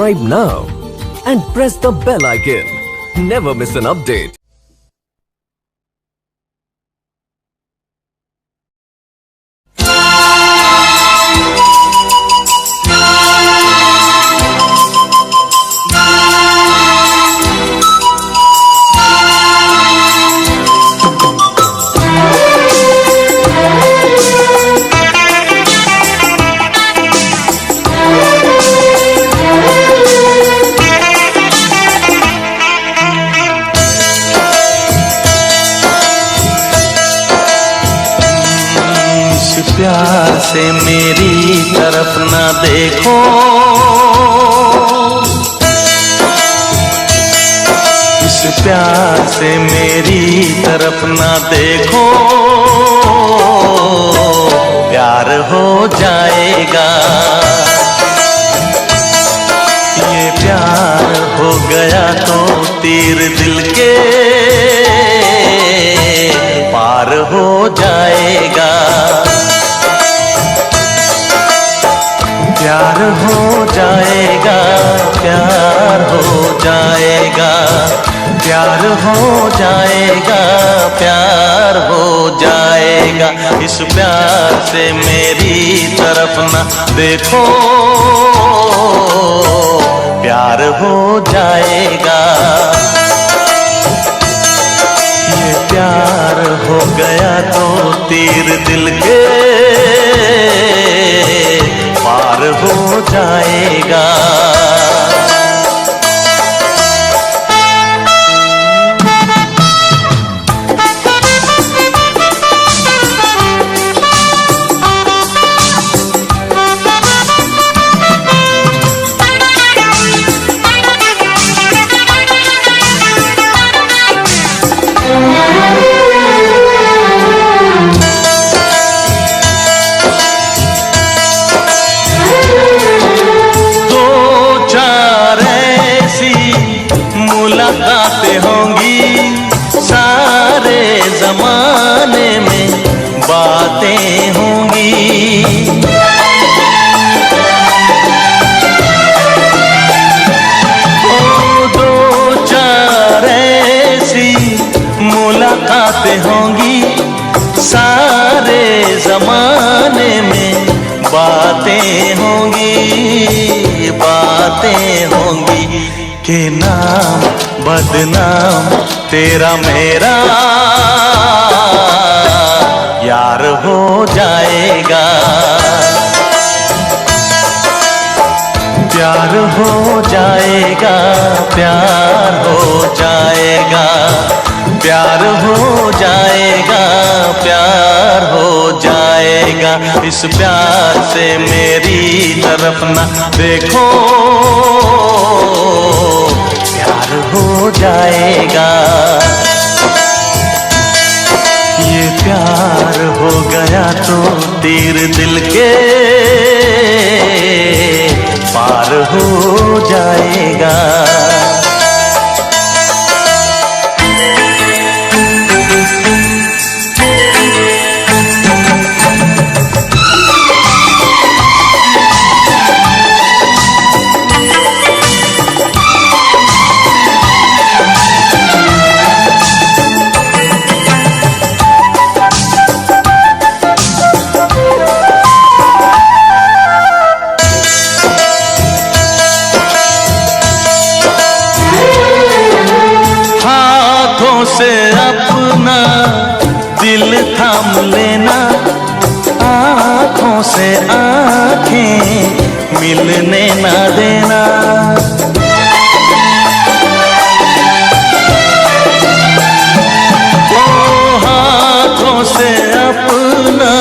subscribe now and press the bell icon. Never miss an update. प्यार से मेरी तरफ ना देखो, इस प्यार से मेरी तरफ ना देखो, प्यार हो जाएगा। ये प्यार हो गया तो तीर दिल के पार हो जाएगा। प्यार हो जाएगा, प्यार हो जाएगा, प्यार हो जाएगा, प्यार हो जाएगा। इस प्यार से मेरी तरफ ना देखो, प्यार हो जाएगा। ये प्यार हो गया तो तीर दिल के पार हो जाएगा। मुलाकातें होंगी सारे जमाने में, बातें होंगी। ओ दो चार ऐसी मुलाकातें होंगी सारे जमाने में, बातें होंगी, बातें होंगी। के नाम बदनाम तेरा मेरा यार हो जाएगा। प्यार हो जाएगा, प्यार हो जाएगा, प्यार हो जाएगा, प्यार हो जाएगा। इस प्यार से मेरी तरफ ना देखो, प्यार हो जाएगा। ये प्यार हो गया तो तीर दिल के पार हो जाएगा। से अपना दिल थाम लेना, आँखों से आँखें मिलने ना देना। ओ हाथों से अपना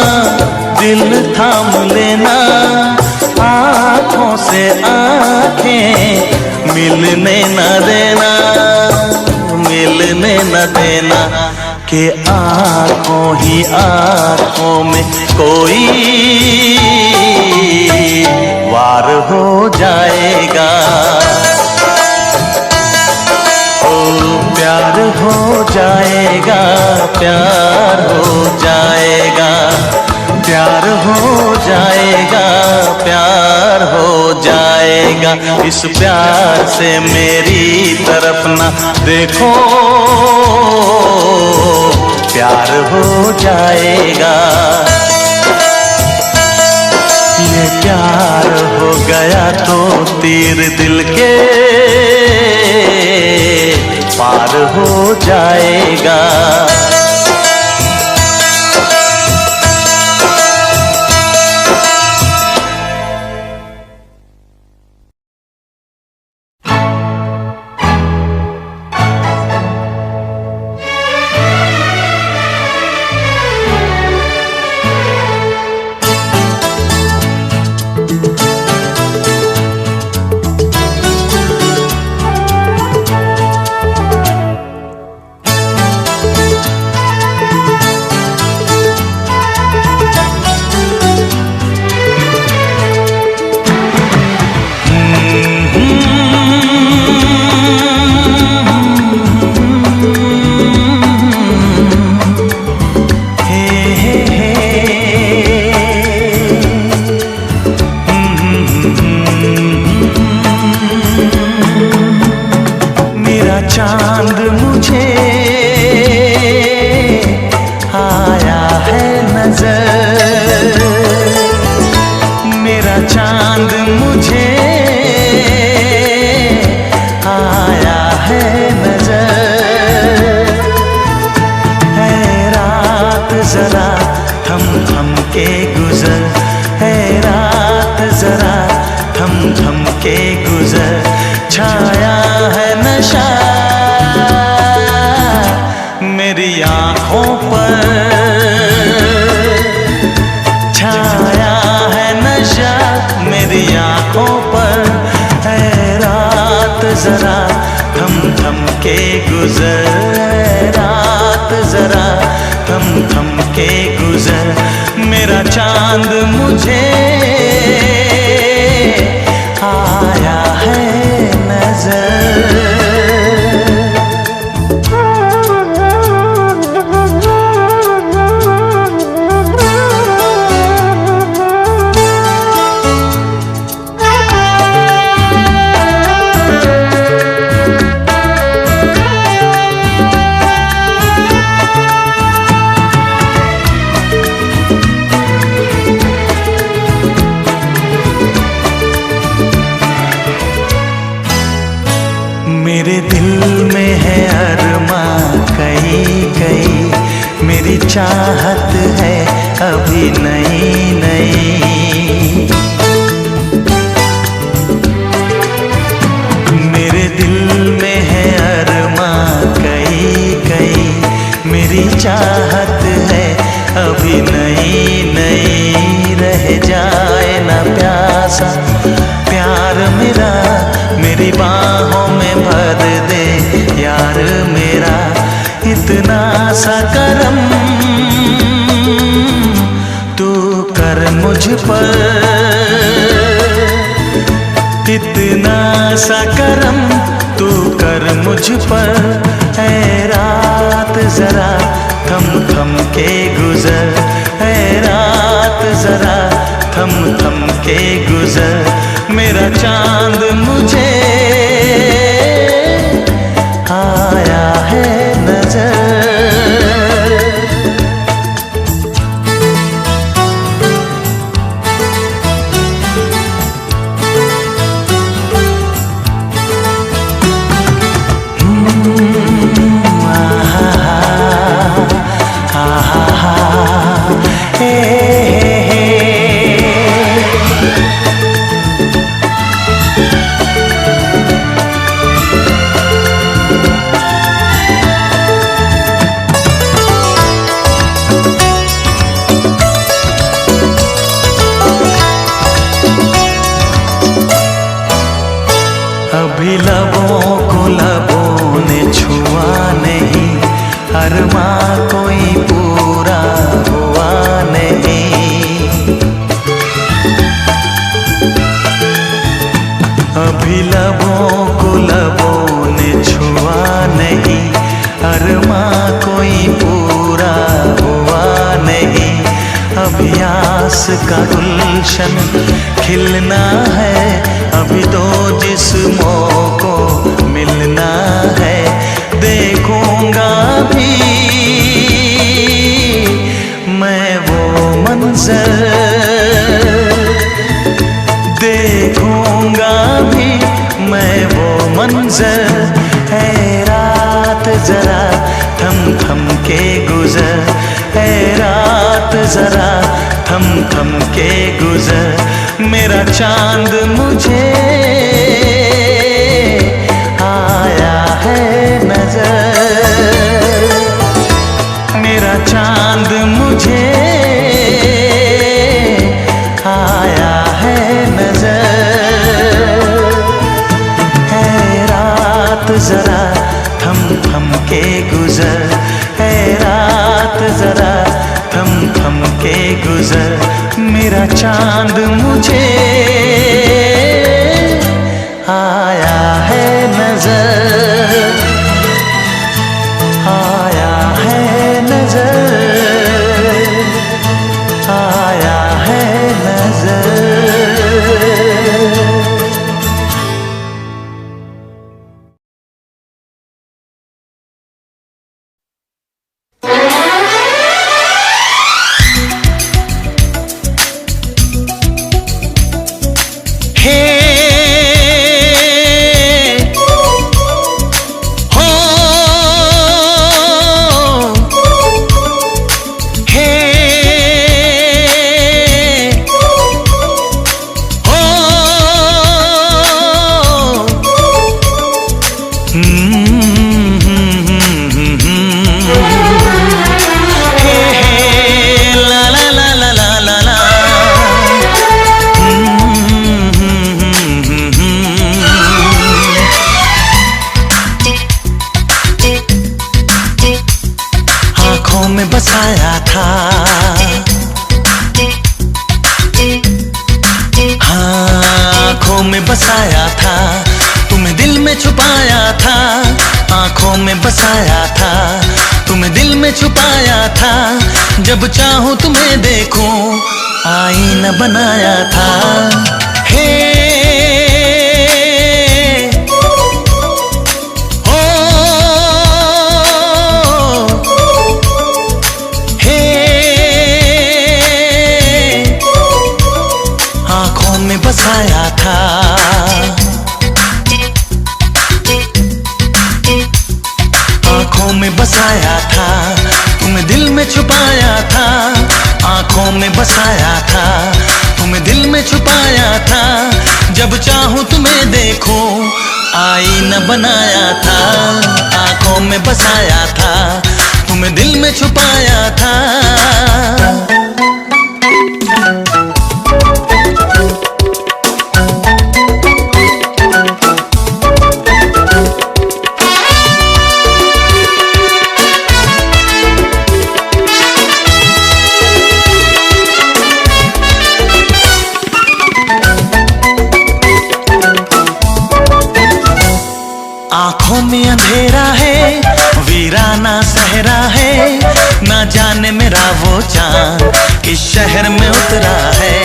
दिल थाम लेना, आँखों से आँखें मिलने ना देना, मिलने न देना। कि आँखों ही आँखों में कोई वार हो जाएगा। ओ प्यार हो जाएगा, प्यार हो जाएगा, प्यार हो जाएगा, प्यार हो जाएगा। इस प्यार से मेरी तरफ ना देखो, प्यार हो जाएगा। ये प्यार हो गया तो तीर दिल के पार हो जाएगा। चांद मुझे आया है नजर, मेरा चांद मुझे आया है नजर। है रात जरा थम थम के गुजर, है रात जरा थम थम के गुजर। छाया है नशा मेरी आँखों पर, छाया है नशा मेरी आँखों पर। है रात जरा थम थम के गुजर, रात जरा थम थम के गुजर। मेरा चांद मुझे आया है नजर। मेरे दिल में है अरमां कई कई, मेरी चाहत है अभी नई नई। मेरे दिल में है अरमां कई कई, मेरी चाहत है अभी नई नई। रह जाए ना प्यासा प्यार मेरा, मेरी बाहों में भर दे यार मेरा। इतना सा करम तू कर मुझ पर, इतना सा करम तू कर मुझ पर। है रात जरा थम थम के गुजर, है रात जरा थम थम के गुजर। मेरा चांद मुझे आया है नजर। अभी लबों को लबों ने छुआ नहीं, अरमां कोई पूरा हुआ नहीं। अभी लबों को लबों ने छुआ नहीं, अरमां कोई पूरा हुआ नहीं। अभी सांस का गुलशन खिलना है, अभी तो जिस्मों को मिलना है। देखूंगा भी मैं वो मंजर, देखूंगा भी मैं वो मंजर। है रात जरा थम थम के गुजर, है रात जरा थम थम के गुजर। मेरा चांद मुझे आया है नजर, मेरा चांद मुझे आया है नजर। है रात जरा थम थम के गुजर, है रात जरा थम थम के गुजर। मेरा चांद मुझे आया है नजर, आया है नजर, आया है नजर। बसाया था, हाँ आँखों में बसाया था, तुम्हें दिल में छुपाया था। आँखों में बसाया था, तुम्हें दिल में छुपाया था। जब चाहूं तुम्हें देखूं, आईना बनाया था। हे बसाया था, आँखों में बसाया था, तुम्हें दिल में छुपाया था। आँखों में बसाया था, तुम्हें दिल में छुपाया था। जब चाहूं तुम्हें देखूं, आईना बनाया था। आँखों में बसाया था, तुम्हें दिल में छुपाया था। आँखों में अंधेरा है, वीराना सहरा है। ना जाने मेरा वो चाँद किस शहर में उतरा है।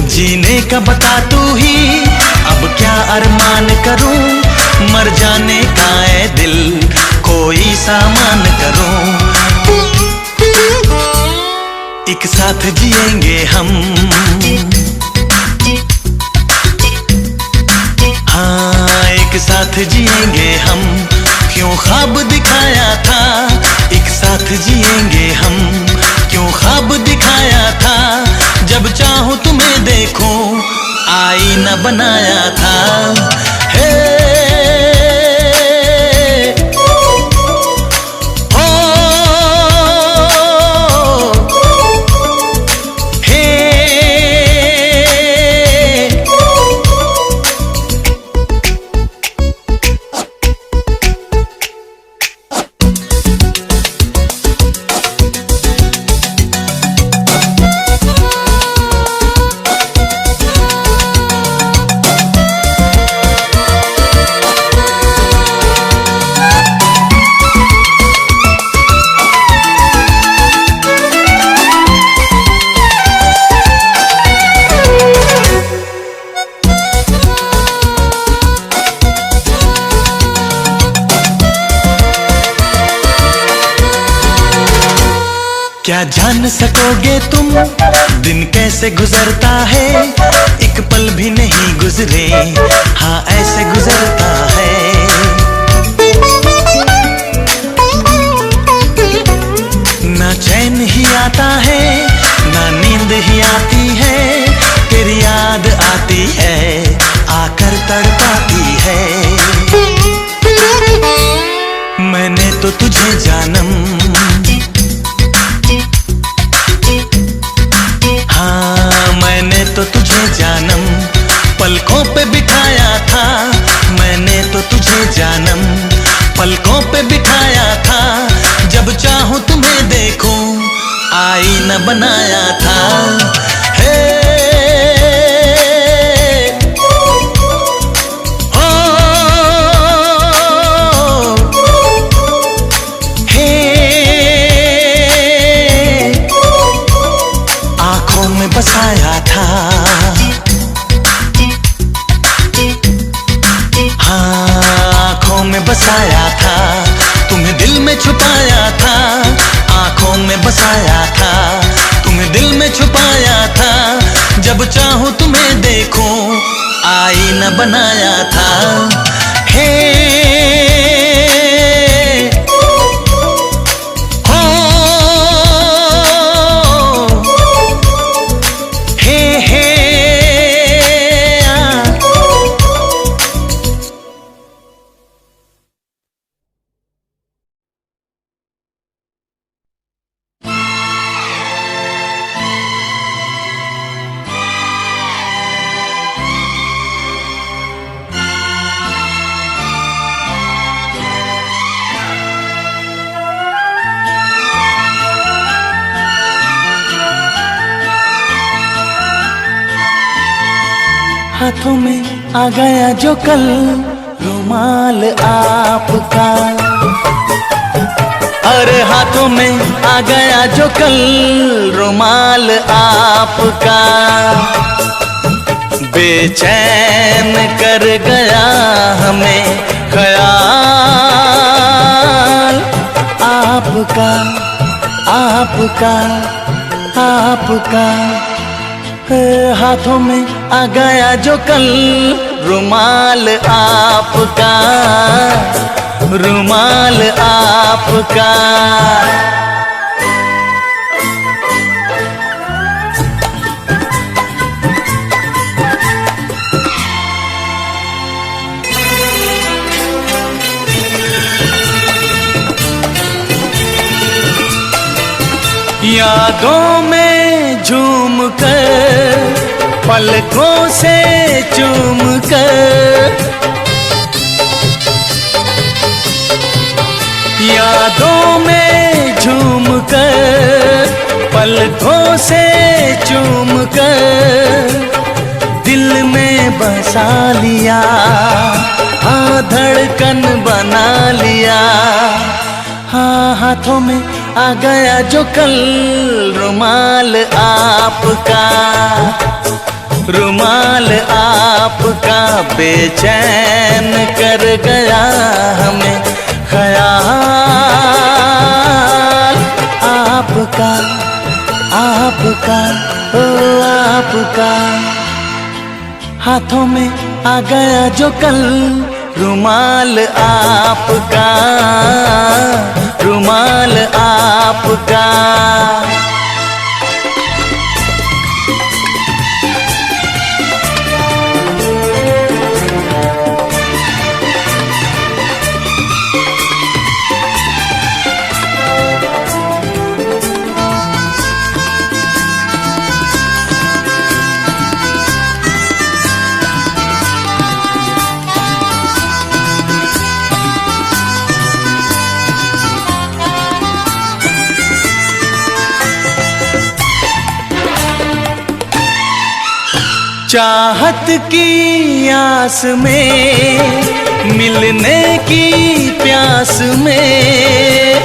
जीने का बता तू ही, अब क्या अरमान करूं। मर जाने का है दिल, कोई सामान करूं। एक साथ जिएंगे हम, हाँ एक साथ जिएंगे हम। क्यों ख्वाब दिखाया था, एक साथ जिएंगे हम। क्यों ख्वाब दिखाया था, जब चाहूं तुम्हें देखूं, आईना बनाया था। हे क्या जान सकोगे तुम दिन कैसे गुजरता है, एक पल भी नहीं गुजरे, हाँ ऐसे गुजरता है। ना चैन ही आता है, ना नींद ही आती है, तेरी याद आती है, आकर तड़पाती है। मैंने तो तुझे जानम, हाँ मैंने तो तुझे जानम पलकों पे बिठाया था, मैंने तो तुझे जानम पलकों पे बिठाया था, जब चाहूं तुम्हें देखूं आईना बनाया था। हे बसाया था, हाँ आँखों में बसाया था, तुम्हें दिल में छुपाया था, आँखों में बसाया था, तुम्हें दिल में छुपाया था, जब चाहूं तुम्हें देखूं आईना बनाया था। हे हाथों में आ गया जो कल रुमाल आपका, अरे हाथों में आ गया जो कल रुमाल आपका, बेचैन कर गया हमें ख्याल आपका, आपका, आपका। हाथों में आ गया जो कल रुमाल आपका, रुमाल आपका। यादों में झूम कर पलकों से चूम कर, यादों में झूम कर पलकों से चूम कर, दिल में बसा लिया, हाँ धड़कन बना लिया। हाँ हाथों में आ गया जो कल रुमाल आपका, रुमाल आपका, बेचैन कर गया हमें ख्याल आपका, आपका, ओ आपका। हाथों में आ गया जो कल रुमाल आपका, रुमाल आपका। चाहत की आस में, मिलने की प्यास में,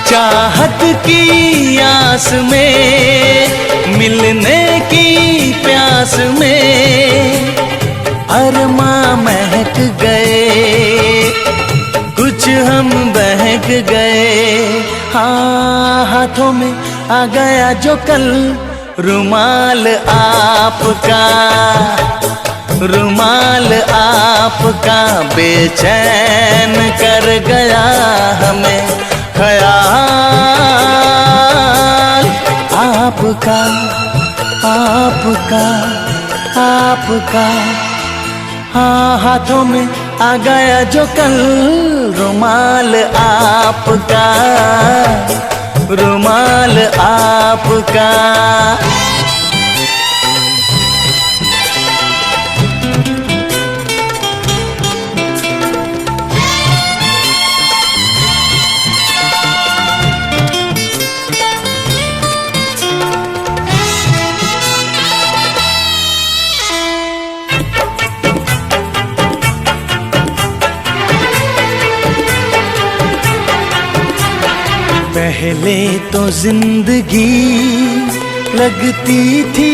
चाहत की आस में, मिलने की प्यास में, अरमा महक गए, कुछ हम बहक हाथों में आ गया जो कल रुमाल आपका, रुमाल आपका बेचैन कर गया हमें ख्याल आपका, आपका, आपका। हाँ, हाथों में आ गया जो कल रुमाल आपका, रुमाल आपका। पहले तो जिंदगी लगती थी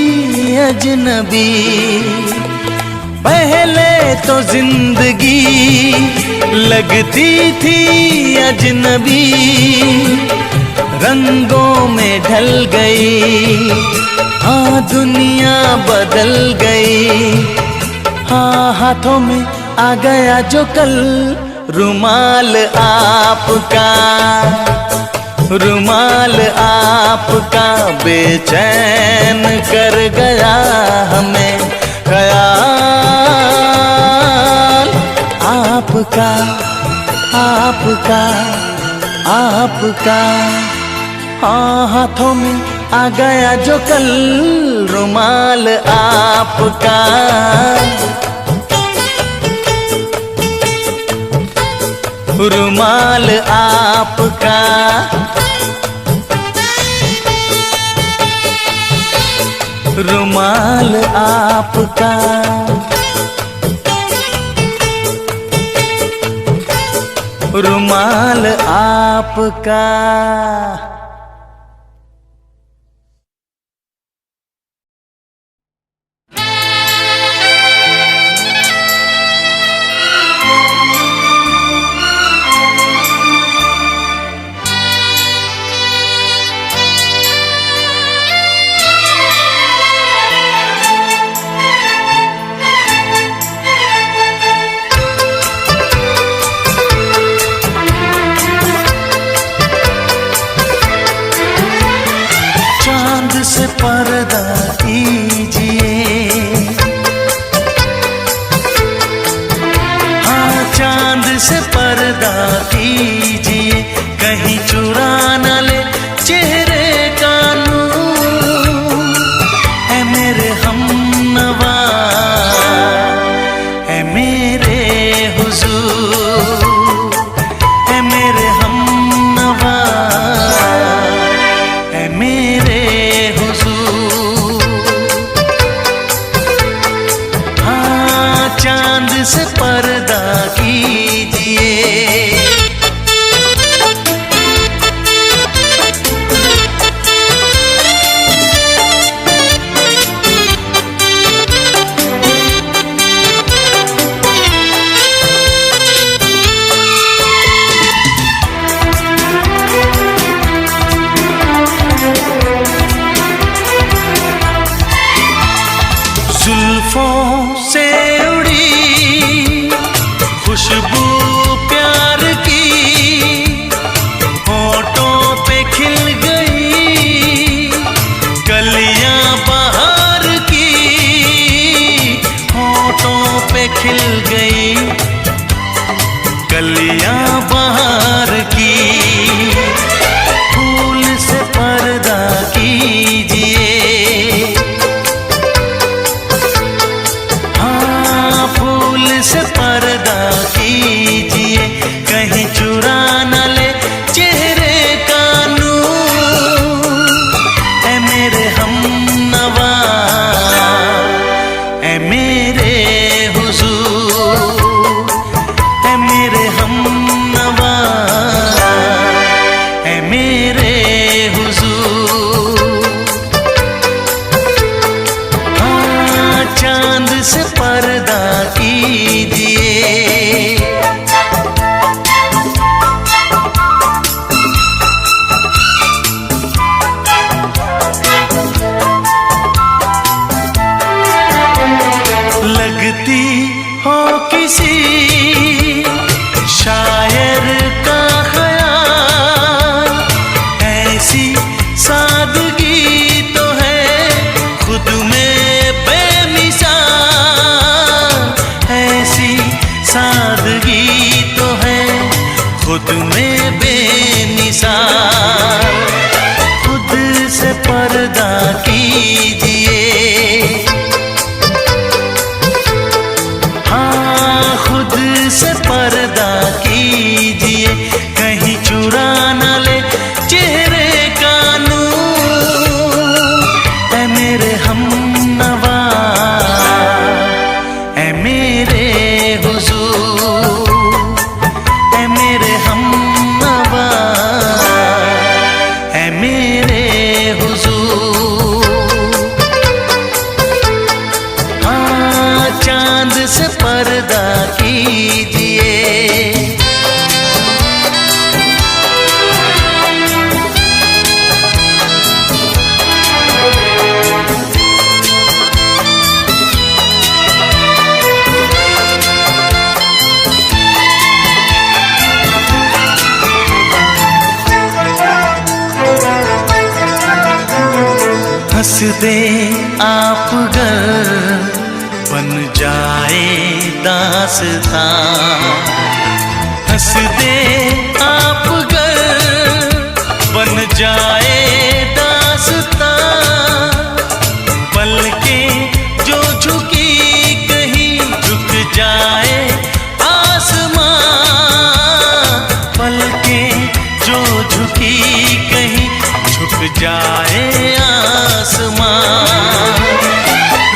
अजनबी, पहले तो जिंदगी लगती थी अजनबी, रंगों में ढल गई, हाँ दुनिया बदल गई। हाँ, हाथों में आ गया जो कल रुमाल आपका, रुमाल आपका बेचैन कर गया हमें ख्याल आपका, आपका, आपका। हाँ, हाथों में आ गया जो कल रुमाल आपका, रुमाल आपका। रुमाल आपका, रुमाल आपका। से पर्दा कीजिए, हाँ चांद से पर्दा कीजिए, कहीं चुरा न ले चेहरे का नूर। है मेरे हमनवा, है मेरे हुजूर, है मेरे हमनवा, है मेरे से पर्दा कीजिए। जुल्फों से उड़ी खुशबू प्यार की, होठों पे खिल गई कलियां बहार की, होठों पे खिल गई कलियां बहार की। फूल से पर्दा कीजिए, फूल से पर्दा कीजिए, कहीं चुरा न ले चेहरे का नूर। है मेरे हमनवा, है मेरे हुजूर, है मेरे हमनवा, है मेरे हुजूर। हाँ, चांद से पर्दा कीजिए। चांद से पर्दा कीजिए। हंस दे आप गर बन जाए दास्तां, हंस दे आप गर बन जाए दास्तां। पलकें जो झुकी कहीं झुक जाए आसमां, पलकें जो झुकी कहीं झुक जाए आसमां।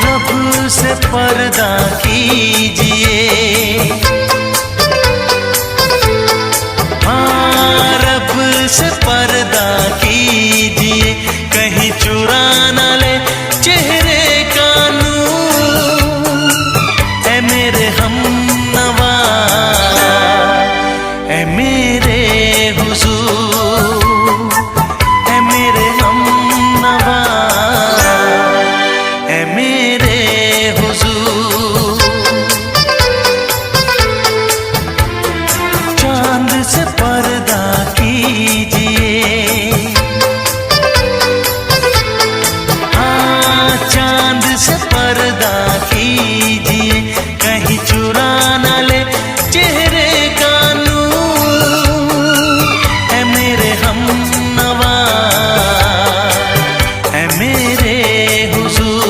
रब से पर्दा कीजिए, हाँ रब से पर्दा कीजिए। कहीं चुरा न ले चेहरे का नूर, ऐ मेरे हमनवा, ऐ मेरे हुजूर, ऐ मेरे हमनवा, ऐ मेरे हुजूर। चांद से पर्दा कीजिए, हाँ चांद से पर्दा कीजिए। कहीं चुरा न ले चेहरे का नूर, ऐ मेरे हमनवा, ऐ मेरे हुजूर।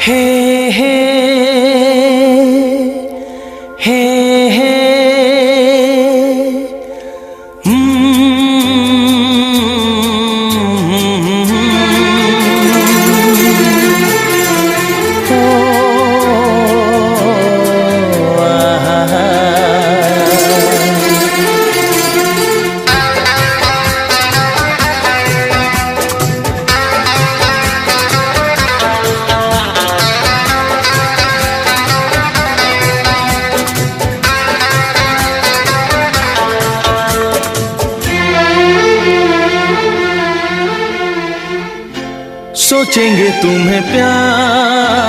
हे हे हे हे सोचेंगे तुम्हें प्यार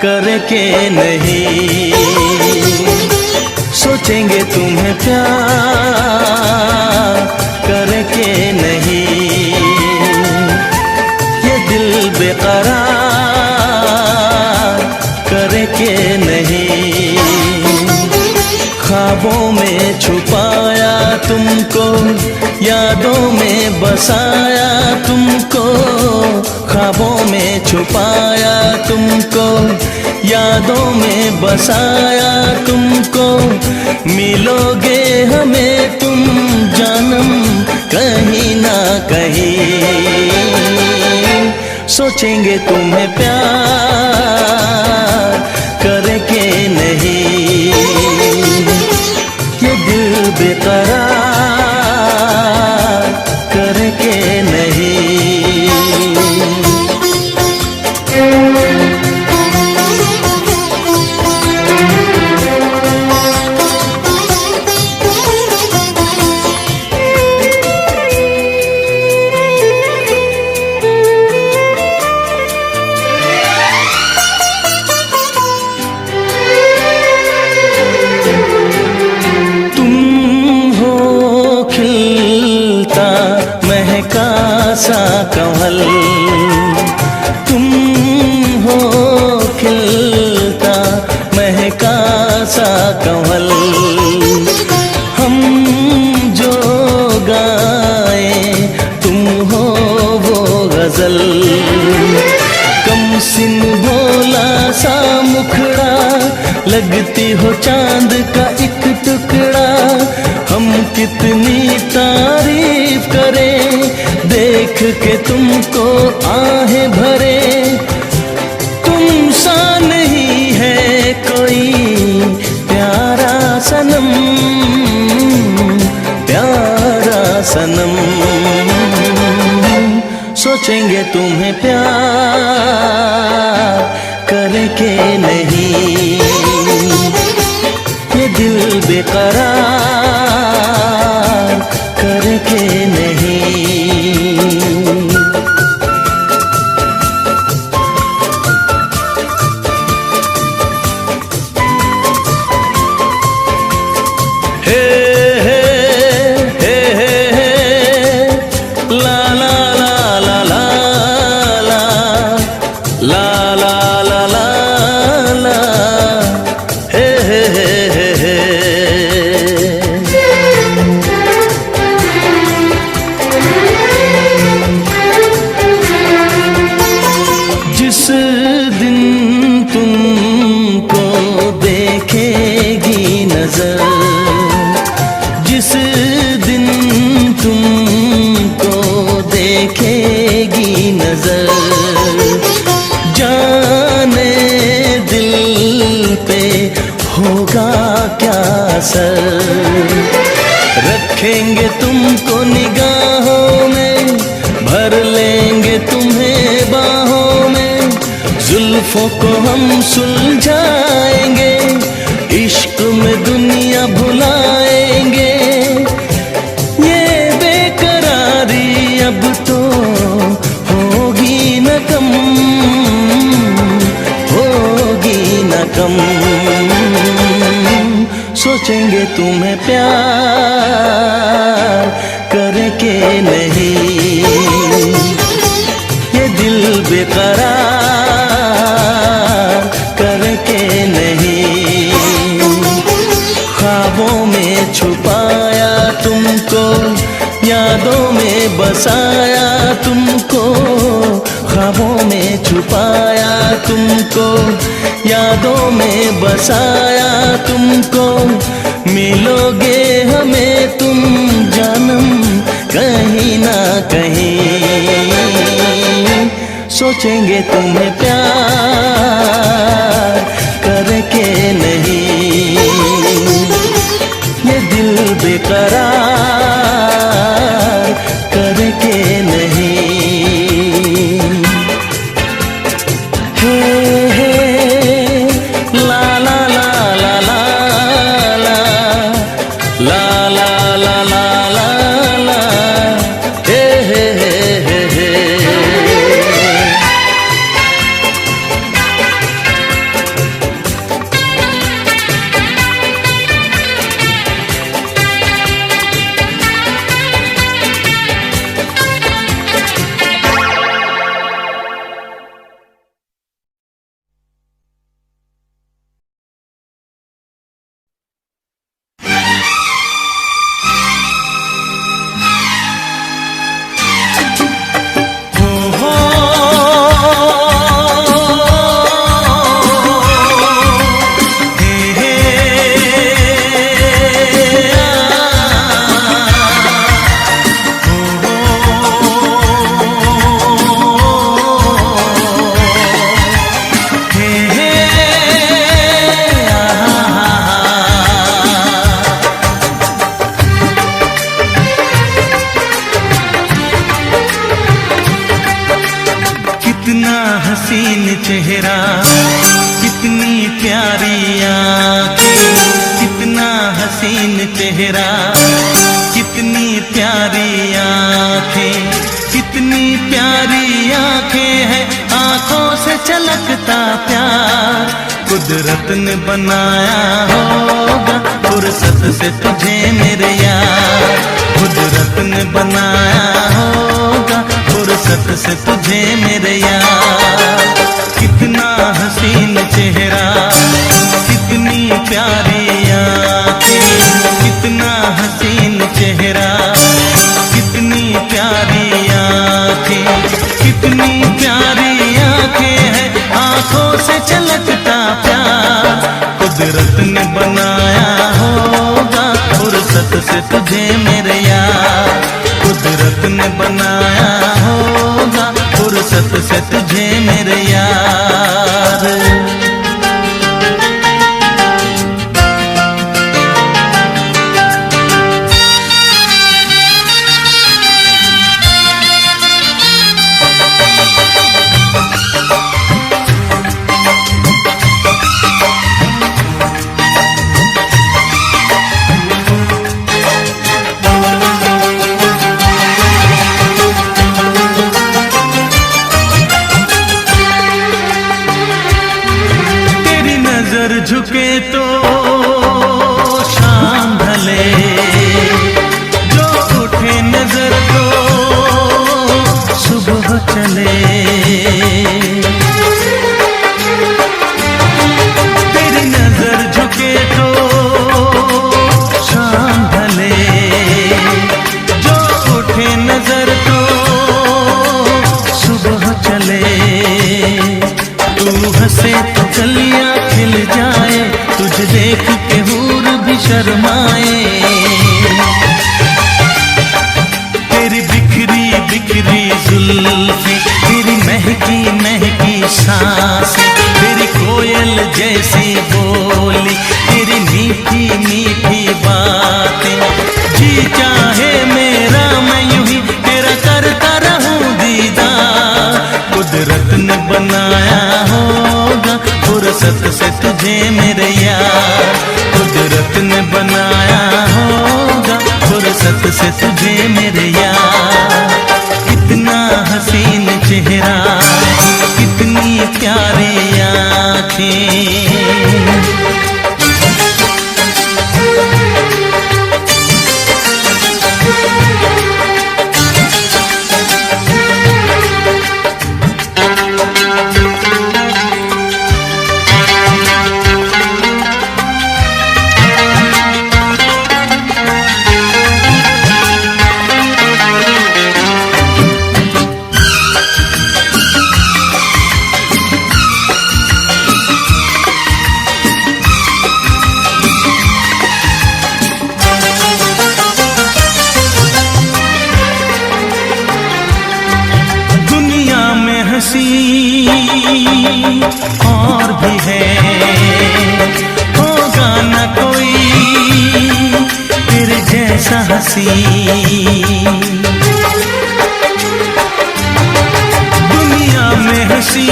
करके नहीं, सोचेंगे तुम्हें प्यार करके नहीं। ये दिल बेकरार करके नहीं। ख्वाबों में छुपाया तुमको, यादों में बसाया तुमको। ख्वाबों में छुपाया तुमको, यादों में बसाया तुमको। मिलोगे हमें तुम जानम कहीं ना कहीं। सोचेंगे तुम्हें प्यार करके नहीं। ये दिल बेकरार करके नहीं। सा कमल तुम हो, खिलता महका सा कमल। हम जो गाए तुम हो वो के तुमको आहें भरे, तुम सा नहीं है कोई प्यारा सनम, प्यारा सनम। सोचेंगे तुम्हें प्यार करके नहीं, ये दिल बेकरार करके नहीं। हे हे हे हे हे ला ला ला ला ला ला ला ला ला ला ला हे हे हे हे। जिस दिन तुमको देखेगी नजर, जिस दिन तुमको देखेगी नजर, जाने दिल पे होगा क्या असर। रखेंगे तुमको निगाहों में, भर लेंगे तुम्हें बाहों में, जुल्फों को हम सुलझाएंगे, इश्क में दुनिया भुलाएंगे। ये बेकरारी अब तो होगी न कम, होगी न कम। सोचेंगे तुम्हें प्यार करके नहीं, ये दिल बेकरार करके नहीं। ख्वाबों में छुपाया तुमको, यादों में बसाया तुमको, ख्वाबों में छुपाया तुमको, यादों में बसाया तुमको। मिलोगे हमें तुम जानम कहीं ना कहीं, सोचेंगे तुम्हें प्यार करके नहीं, ये दिल बेकरार करके नहीं। हे हे ला ला ला ला ला ला ला ला ला ला ला ला हे हे हे हे हे। कितना हसीन चेहरा, कितनी प्यारी आँखें, कितना हसीन चेहरा, कितनी प्यारी आँखें, कितनी प्यारी आँखें हैं, आँखों से छलकता प्यार। कुदरत ने बनाया होगा फुर्सत से तुझे मेरे यार, कुदरत ने बनाया होगा फुर्सत से तुझे मेरे यार। कितना हसीन चेहरा, कितनी प्यारी आँखें, कितना हसीन चेहरा, कितनी प्यारी आँखें, कितनी प्यारी आँखें हैं, आँखों से छलकता प्यार। कुदरत ने बनाया होगा फुर्सत से तुझे मेरे यार, कुदरत ने बनाया हो फुर्सत से तुझे मेरे यार। झुके तो शाम ढले, जो उठे नजर तो सुबह चले। तेरी नजर झुके तो शाम ढले, जो उठे नजर तो सुबह चले। तू हंसे तो कलियां खिल जाए, तुझे देख के हूर भी शर्माए। तेरी बिखरी बिखरी जुल्फी, तेरी महकी महकी सांसें, तेरी कोयल जैसी बोली, तेरी मीठी मीठी बातें। जी चाहे मेरा मैं यूं ही तेरा करता रहूं दीदार। कुदरत ने बनाया होगा फुर्सत से तुझे मेरे यार। कुदरत ने बनाया होगा फुर्सत से तुझे मेरे यार। कितना हसीन चेहरा, कितनी प्यारी आँखें। और भी है, होगा न कोई तेरे जैसा हंसी। दुनिया में हंसी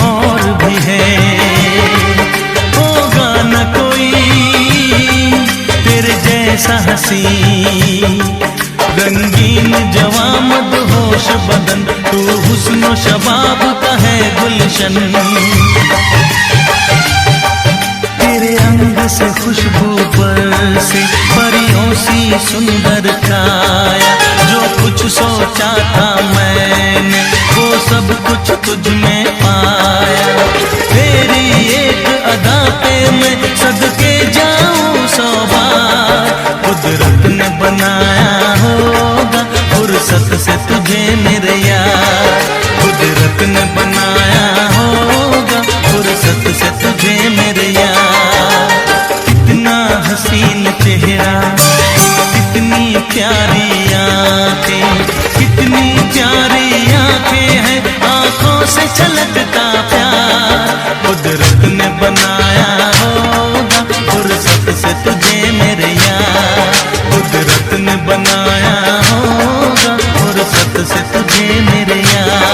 और भी है, होगा न कोई तेरे जैसा हंसी। रंगीन जवां मदहोश बदन, तू हुस्न शबाब का है गुलशन। तेरे अंग से खुशबू बरसे, परियों सी सुंदर काया। जो कुछ सोचा था मैंने वो सब कुछ तुझ में पाया। तेरी एक अदा पे मैं सदके जाऊं 100 बार। कुदरत ने बनाया होगा फुर्सत से तुझे मेरे यार। कुदरत ने बनाया होगा फुर्सत से तुझे मेरे यार। कितना हसीन चेहरा, कितनी प्यारी आँखें, कितनी प्यारी आँखें हैं, आँखों से छलकता प्यार। कुदरत ने बनाया होगा फुर्सत से तुझे मेरे यार। कुदरत ने बनाया होगा फुर्सत से तुझे मेरे यार।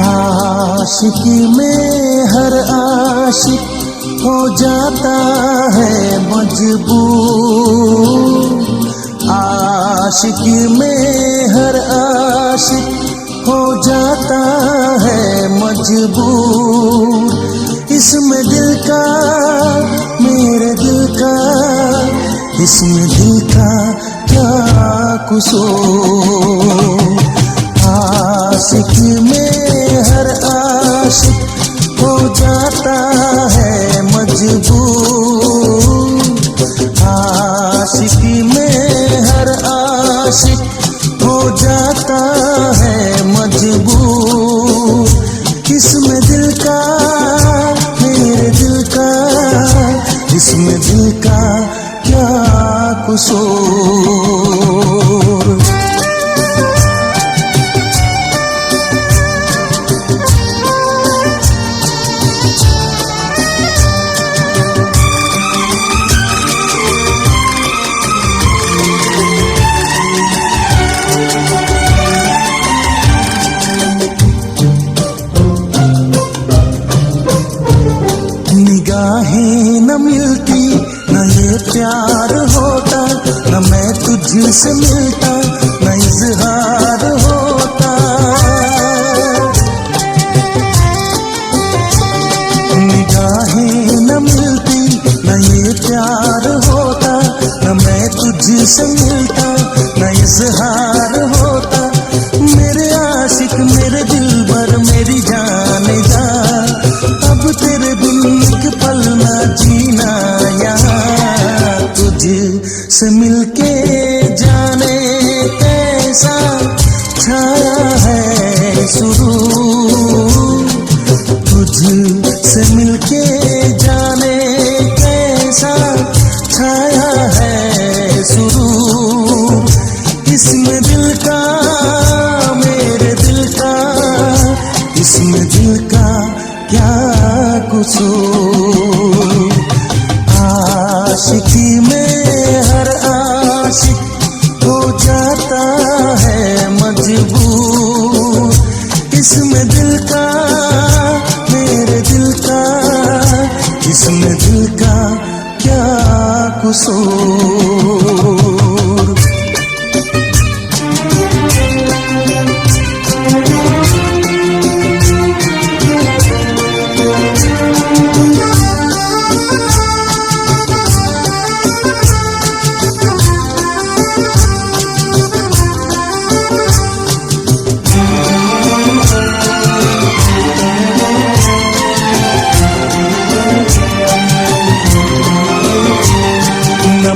आशिकी में हर आशिक हो जाता है मजबूर। आशिकी में हर आशिक हो जाता है मजबूर। इसमें दिल का, मेरे दिल का, इसमें दिल का क्या कसूर। आशिकी में हर आशिक हो जाता है मजबूर। आशिकी में हर आशिक हो जाता है मजबूर। इसमें दिल का, मेरे दिल का, इसमें दिल का क्या कसूर। निगाहें न मिलती, न ये प्यार होता, न मैं तुझसे मिलता, न इजहार होता। निगाहें न मिलती, न ये प्यार होता, न मैं तुझसे मिलता, न इजहार होता। मेरे आशिक, मेरे दिलबर, मेरी जान जा, अब तेरे बिन एक पल ना जीना यहाँ। तुझसे मिलके जाने कैसा छाया है सुरूर। तुझसे मिलके जाने कैसा छाया है सुरूर। इसमें दिल का, मेरे दिल का, इसमें दिल का क्या कसूर। आशिकी में हर आशिक हो जाता है मजबूर। इसमें दिल का, मेरे दिल का, इसमें दिल का क्या कसूर।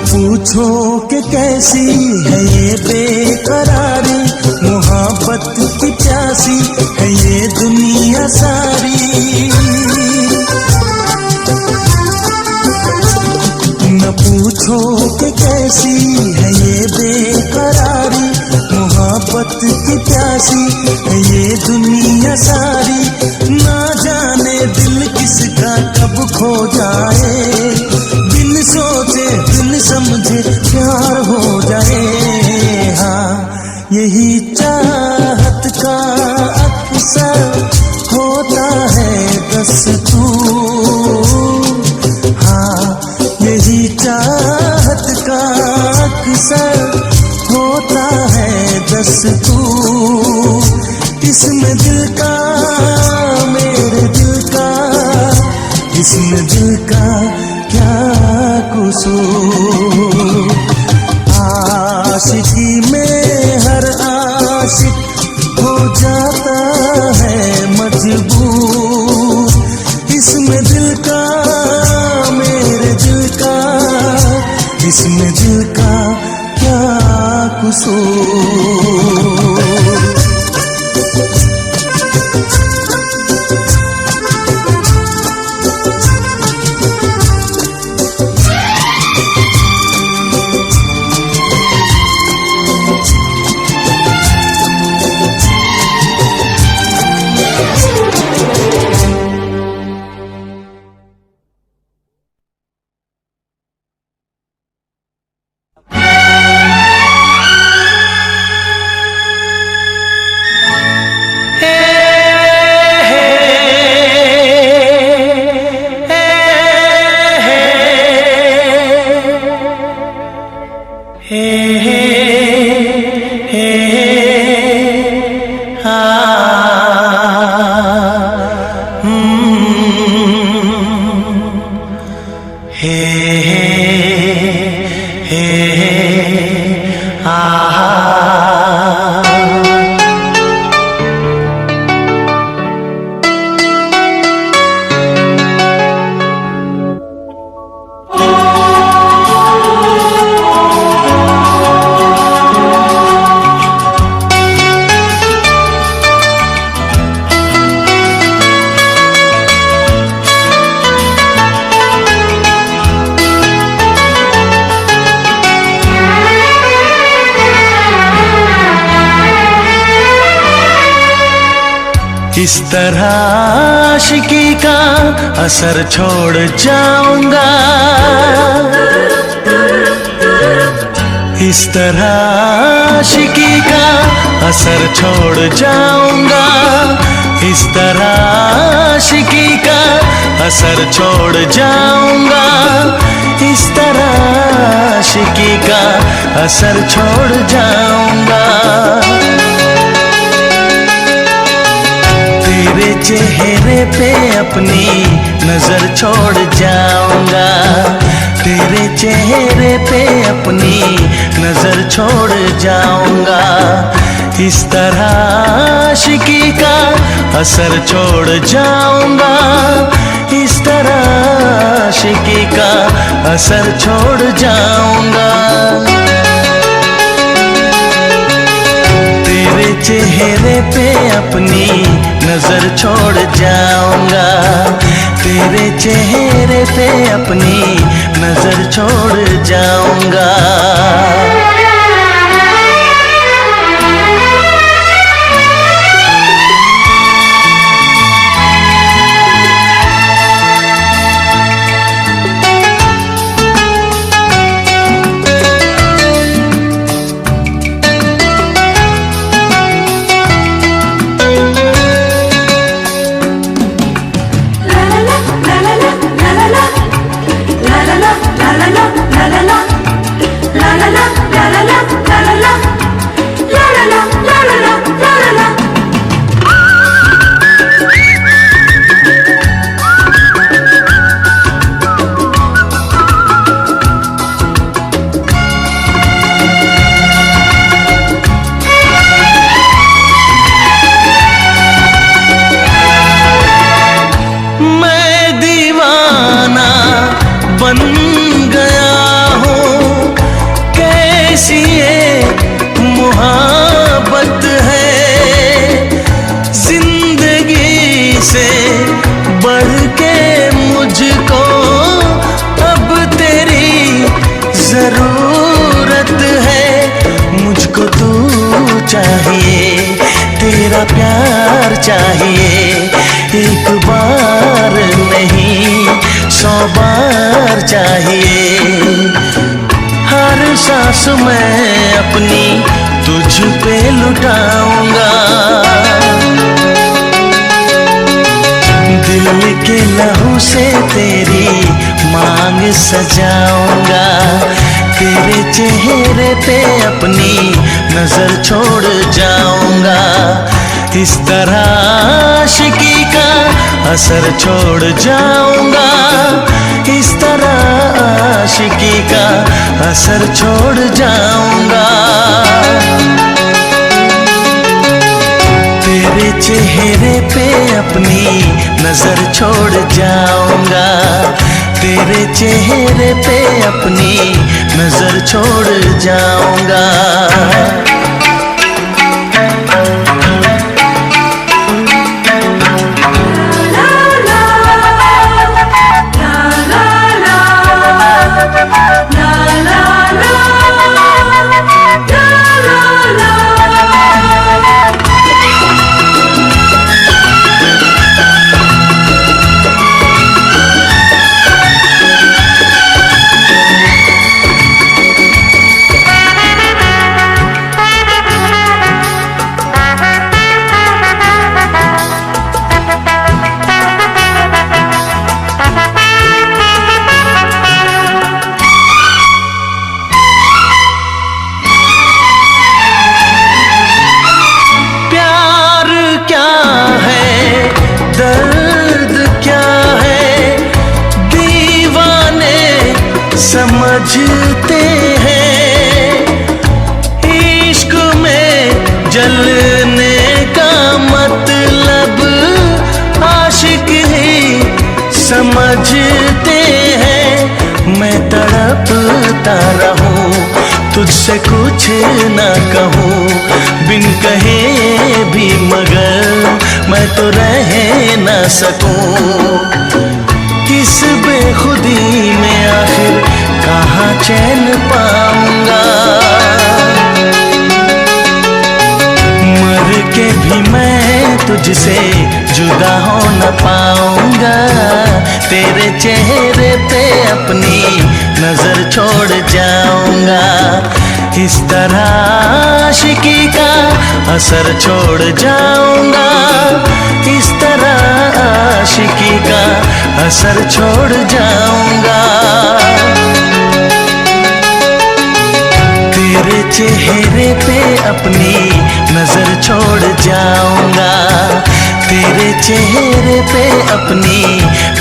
पूछो कि कैसी है ये बेकरारी, मोहब्बत की प्यासी है ये दुनिया सारी। न पूछो कि कैसी है ये बेकरारी, मोहब्बत की प्यासी है ये दुनिया सारी। ना जाने दिल किसका कब खो जाए, बिन सोचे बिन समझे प्यार हो जाए। हाँ, यही चाहत का अक्सर होता है दस्तूर। हाँ, यही चाहत का अक्सर होता है दस्तूर। इसमें दिल का, मेरे दिल का, इसमें दिल का क्या कसूर। आशिकी में हर आशिक हो जाता है मजबूर। इसमें दिल का, मेरे दिल का, इसमें दिल का क्या कसूर। इस तरह आशिकी का असर छोड़ जाऊंगा, इस तरह आशिकी का असर छोड़ जाऊंगा, इस तरह आशिकी का असर छोड़ जाऊंगा, इस तरह आशिकी का असर छोड़ जाऊंगा। तेरे चेहरे पे अपनी नजर छोड़ जाऊंगा, तेरे चेहरे पे अपनी नजर छोड़ जाऊंगा, इस तरह आशिकी का असर छोड़ जाऊंगा, इस तरह आशिकी का असर छोड़ जाऊंगा। तेरे चेहरे पे अपनी नजर छोड़ जाऊंगा, तेरे चेहरे पे अपनी नजर छोड़ जाऊंगा। बन गया हूँ, कैसी ये मुहब्बत है, जिंदगी से बढ़ के मुझको अब तेरी जरूरत है। मुझको तू चाहिए, तेरा प्यार चाहिए, एक बार नहीं 100 बार चाहिए। हर सांस मैं अपनी तुझ पे लुटाऊंगा, दिल के लहू से तेरी मांग सजाऊंगा, तेरे चेहरे पे अपनी नजर छोड़ जाऊंगा, इस तरह आशिकी का असर छोड़ जाऊंगा, इस तरह आशिकी का असर छोड़ जाऊंगा। तेरे चेहरे पे अपनी नजर छोड़ जाऊंगा, तेरे चेहरे पे अपनी नजर छोड़ जाऊंगा। समझते हैं इश्क में जलने का मतलब, आशिक ही समझते हैं। मैं तड़पता रहूं, तुझसे कुछ ना कहूं, बिन कहे भी मगर मैं तो रह ना सकूं। किस बेखुदी में आखिर कहाँ चैन पाऊंगा, मर के भी मैं तुझसे जुदा हो न पाऊंगा, तेरे चेहरे पे अपनी नजर छोड़ जाऊंगा। इस तरह आशिकी का असर छोड़ जाऊंगा, इस तरह आशिकी का असर छोड़ जाऊंगा। तेरे चेहरे पे अपनी नजर छोड़ जाऊंगा, तेरे चेहरे पे अपनी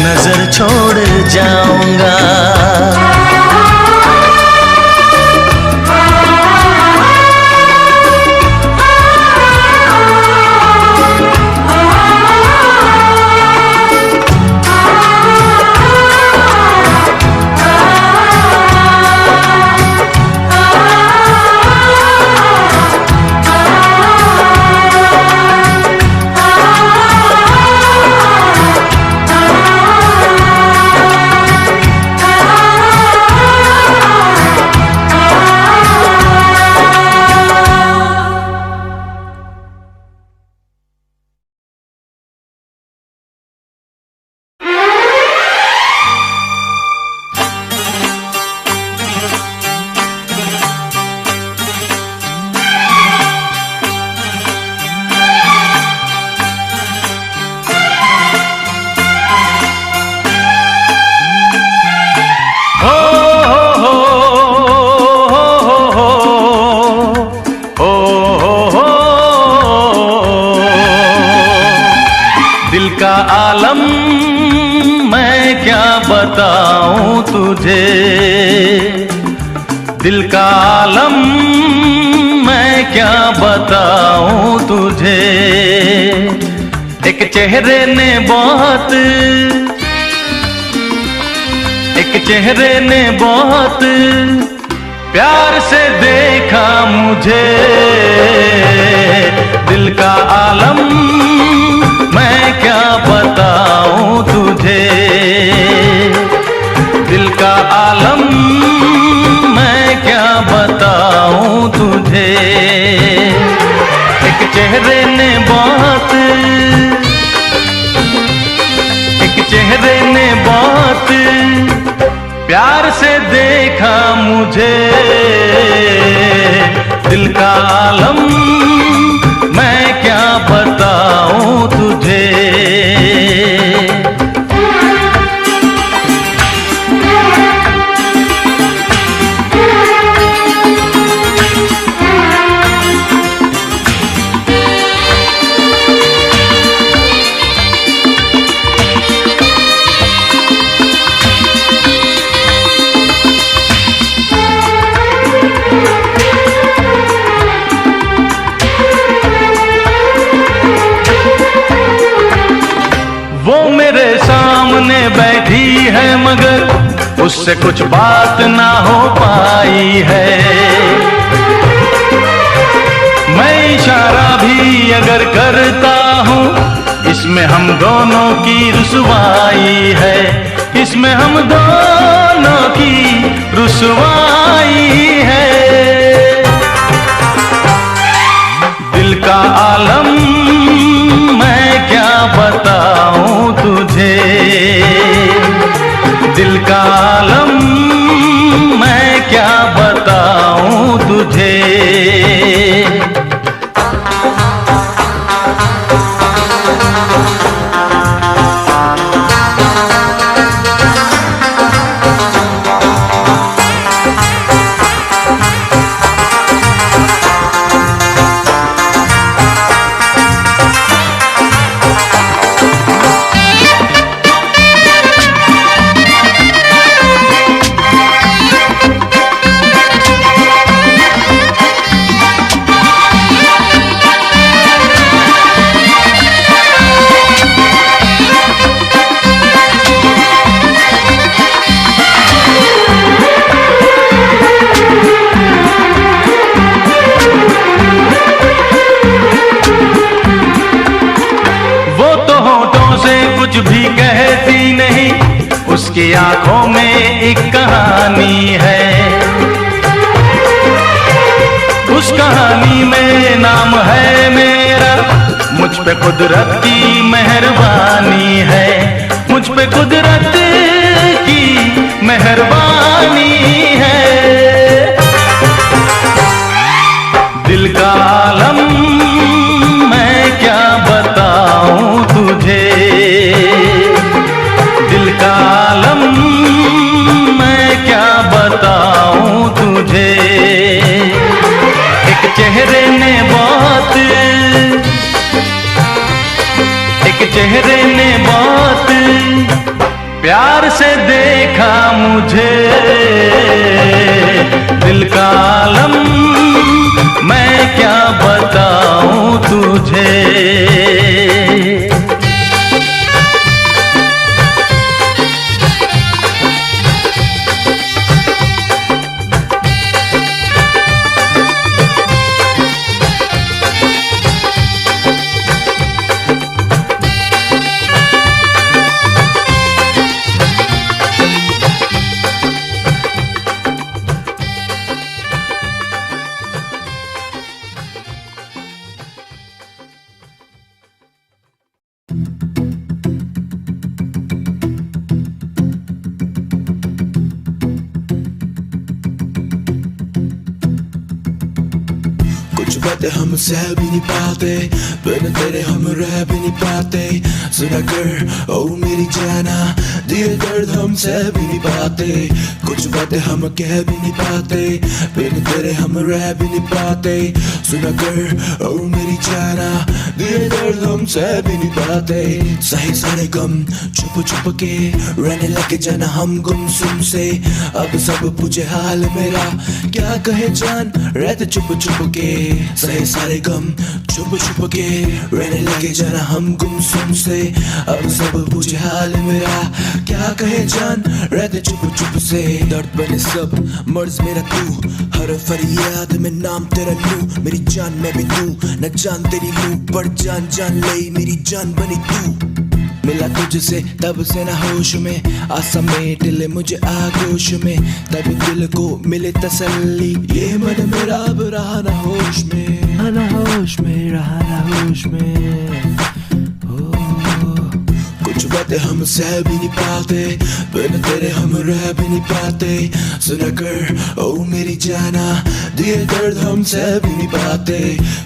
नजर छोड़ जाऊंगा। दिल का आलम मैं क्या बताऊं तुझे, दिल का आलम मैं क्या बताऊं तुझे। एक चेहरे ने बहुत, एक चेहरे ने बहुत प्यार से देखा मुझे। दिल का आलम मैं क्या बताऊं तुझे, दिल का आलम मैं क्या बताऊं तुझे। एक चेहरे ने बहुत, एक चेहरे ने बहुत प्यार से देखा मुझे। दिल का आलम मैं क्या बताऊं तुझे। वो मेरे सामने बैठी है मगर उससे कुछ बात ना हो पाई है। मैं इशारा भी अगर करता हूँ इसमें हम दोनों की रुसवाई है, इसमें हम दोनों की रुसवाई है। दिल का आलम मैं क्या बताऊं तुझे, दिल का आलम मैं क्या बताऊं तुझे। कुछ भी कहती नहीं, उसकी आंखों में एक कहानी है। उस कहानी में नाम है मेरा, मुझ पे कुदरत की मेहरबानी है, मुझ पे कुदरत की मेहरबानी है। दिल का आलम मैं क्या बताऊं तुझे, दिल का आलम मैं क्या बताऊं तुझे। एक चेहरे ने बहुत, एक चेहरे ने बहुत प्यार से देखा मुझे। दिल का आलम मैं क्या बताऊं तुझे। कुछ बातें हम सह भी नहीं पाते, बिन तेरे हम रह भी नहीं पाते। सुना कर ओ मेरी जाना, दिए दर्द हम सह भी नहीं पाते। कुछ बातें हम कह भी नहीं पाते, बिन तेरे हम रह भी नहीं पाते। सुना कर ओ मेरी जाना, दिए दर्द हम सह भी नहीं पाते। सही सारे गम छुप छुप के रहने लगे जाना हम गुमसुम से। अब सब पूछे हाल मेरा, क्या कहे जान रहते चुप चुप के। सहे सारे गम छुप छुप के रहने लगे जाना हम गुमसुम से। अब सब पूछे हाल मेरा, क्या कहे जान रहते चुप चुप से। दर्द बने सब मर्ज मेरा तू, हर फरियाद में नाम तेरा लूं। मेरी जान मैं भी तू, न जान तेरी लूं, पर जान जान ले मेरी जान बनी तू। मिला तुझसे तब से ना होश में, आसा में दिल मुझे आगोश में। तब दिल को मिले तसल्ली, ये मन मेरा अब रहा ना होश में, ना होश में, रहा ना होश में। कुछ बातें हम सह भी नहीं पाते, बिन तेरे हम रह भी नहीं पाते। सुना कर ओ मेरी जाना, दिए दर्द हम सह भी नहीं पाते।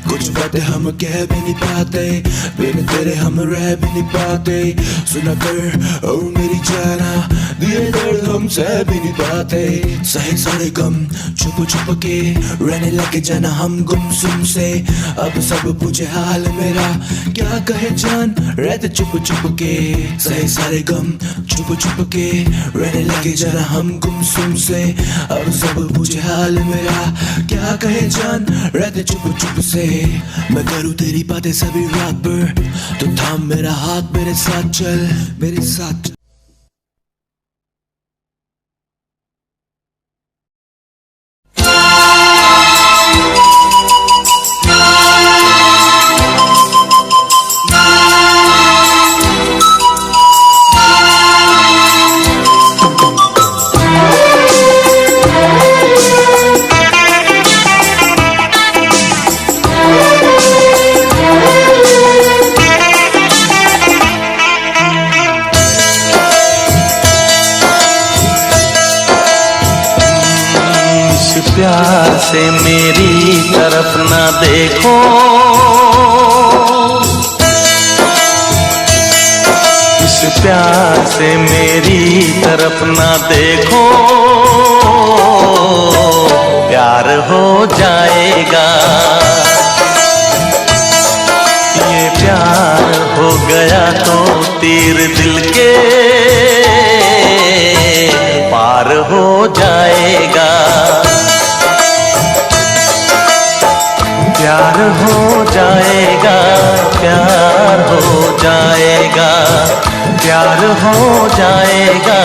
कुछ बातें हम कह भी नहीं पाते, बिन तेरे हम रह भी नहीं पाते। सुना कर ओ मेरी जाना, दिए दर्द हम सह भी नहीं पाते। सही सारे गम छुप छुप के रहने लगे जाना हम गुमसुम से। अब सब पूछे हाल मेरा, क्या कहे जान रहते चुप चुप के। सही सारे गम छुप छुप के रहने लगे जरा हम गुमसुम से। अब सब पूछे हाल मेरा, क्या कहे जान रहते चुप चुप से। मैं करूँ तेरी बातें सभी रात भर, तो थाम मेरा हाथ मेरे साथ चल, मेरे साथ चल। प्यार से मेरी तरफ ना देखो, इस प्यार से मेरी तरफ ना देखो। प्यार हो जाएगा, ये प्यार हो गया तो तीर दिल के पार हो जाएगा। प्यार हो जाएगा, प्यार हो जाएगा, प्यार हो जाएगा,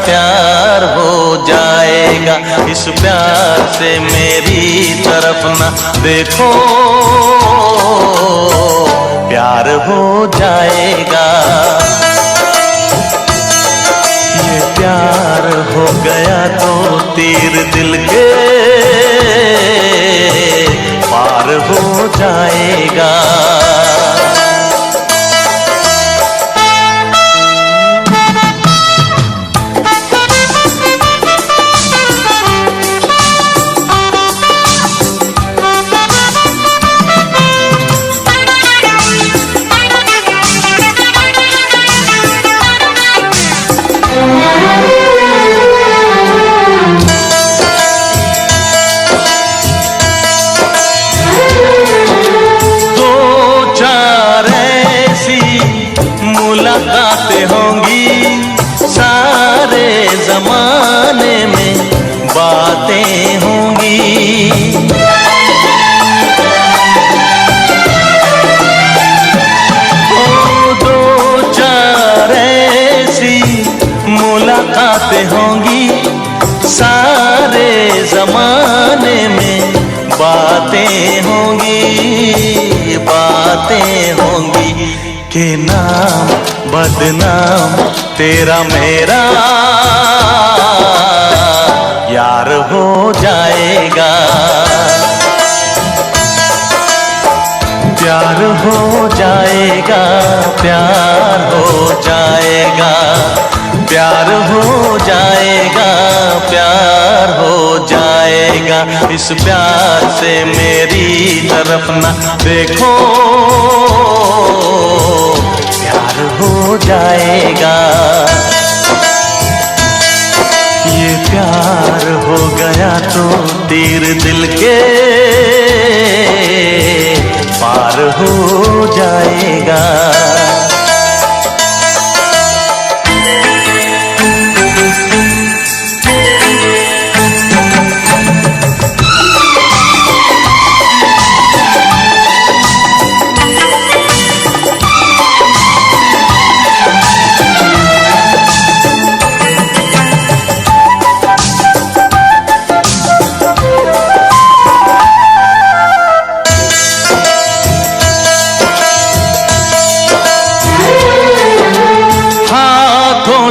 प्यार हो जाएगा। इस प्यार से मेरी तरफ ना देखो, प्यार हो जाएगा। ये प्यार हो गया तो तीर दिल के पार हो जाएगा। बातें होंगी कि नाम बदनाम तेरा मेरा यार हो जाएगा। प्यार हो जाएगा, प्यार हो जाएगा, प्यार हो जाएगा, प्यार हो जाएगा। इस प्यार से मेरी तरफ ना देखो, प्यार हो जाएगा। ये प्यार हो गया तो तीर दिल के पार हो जाएगा।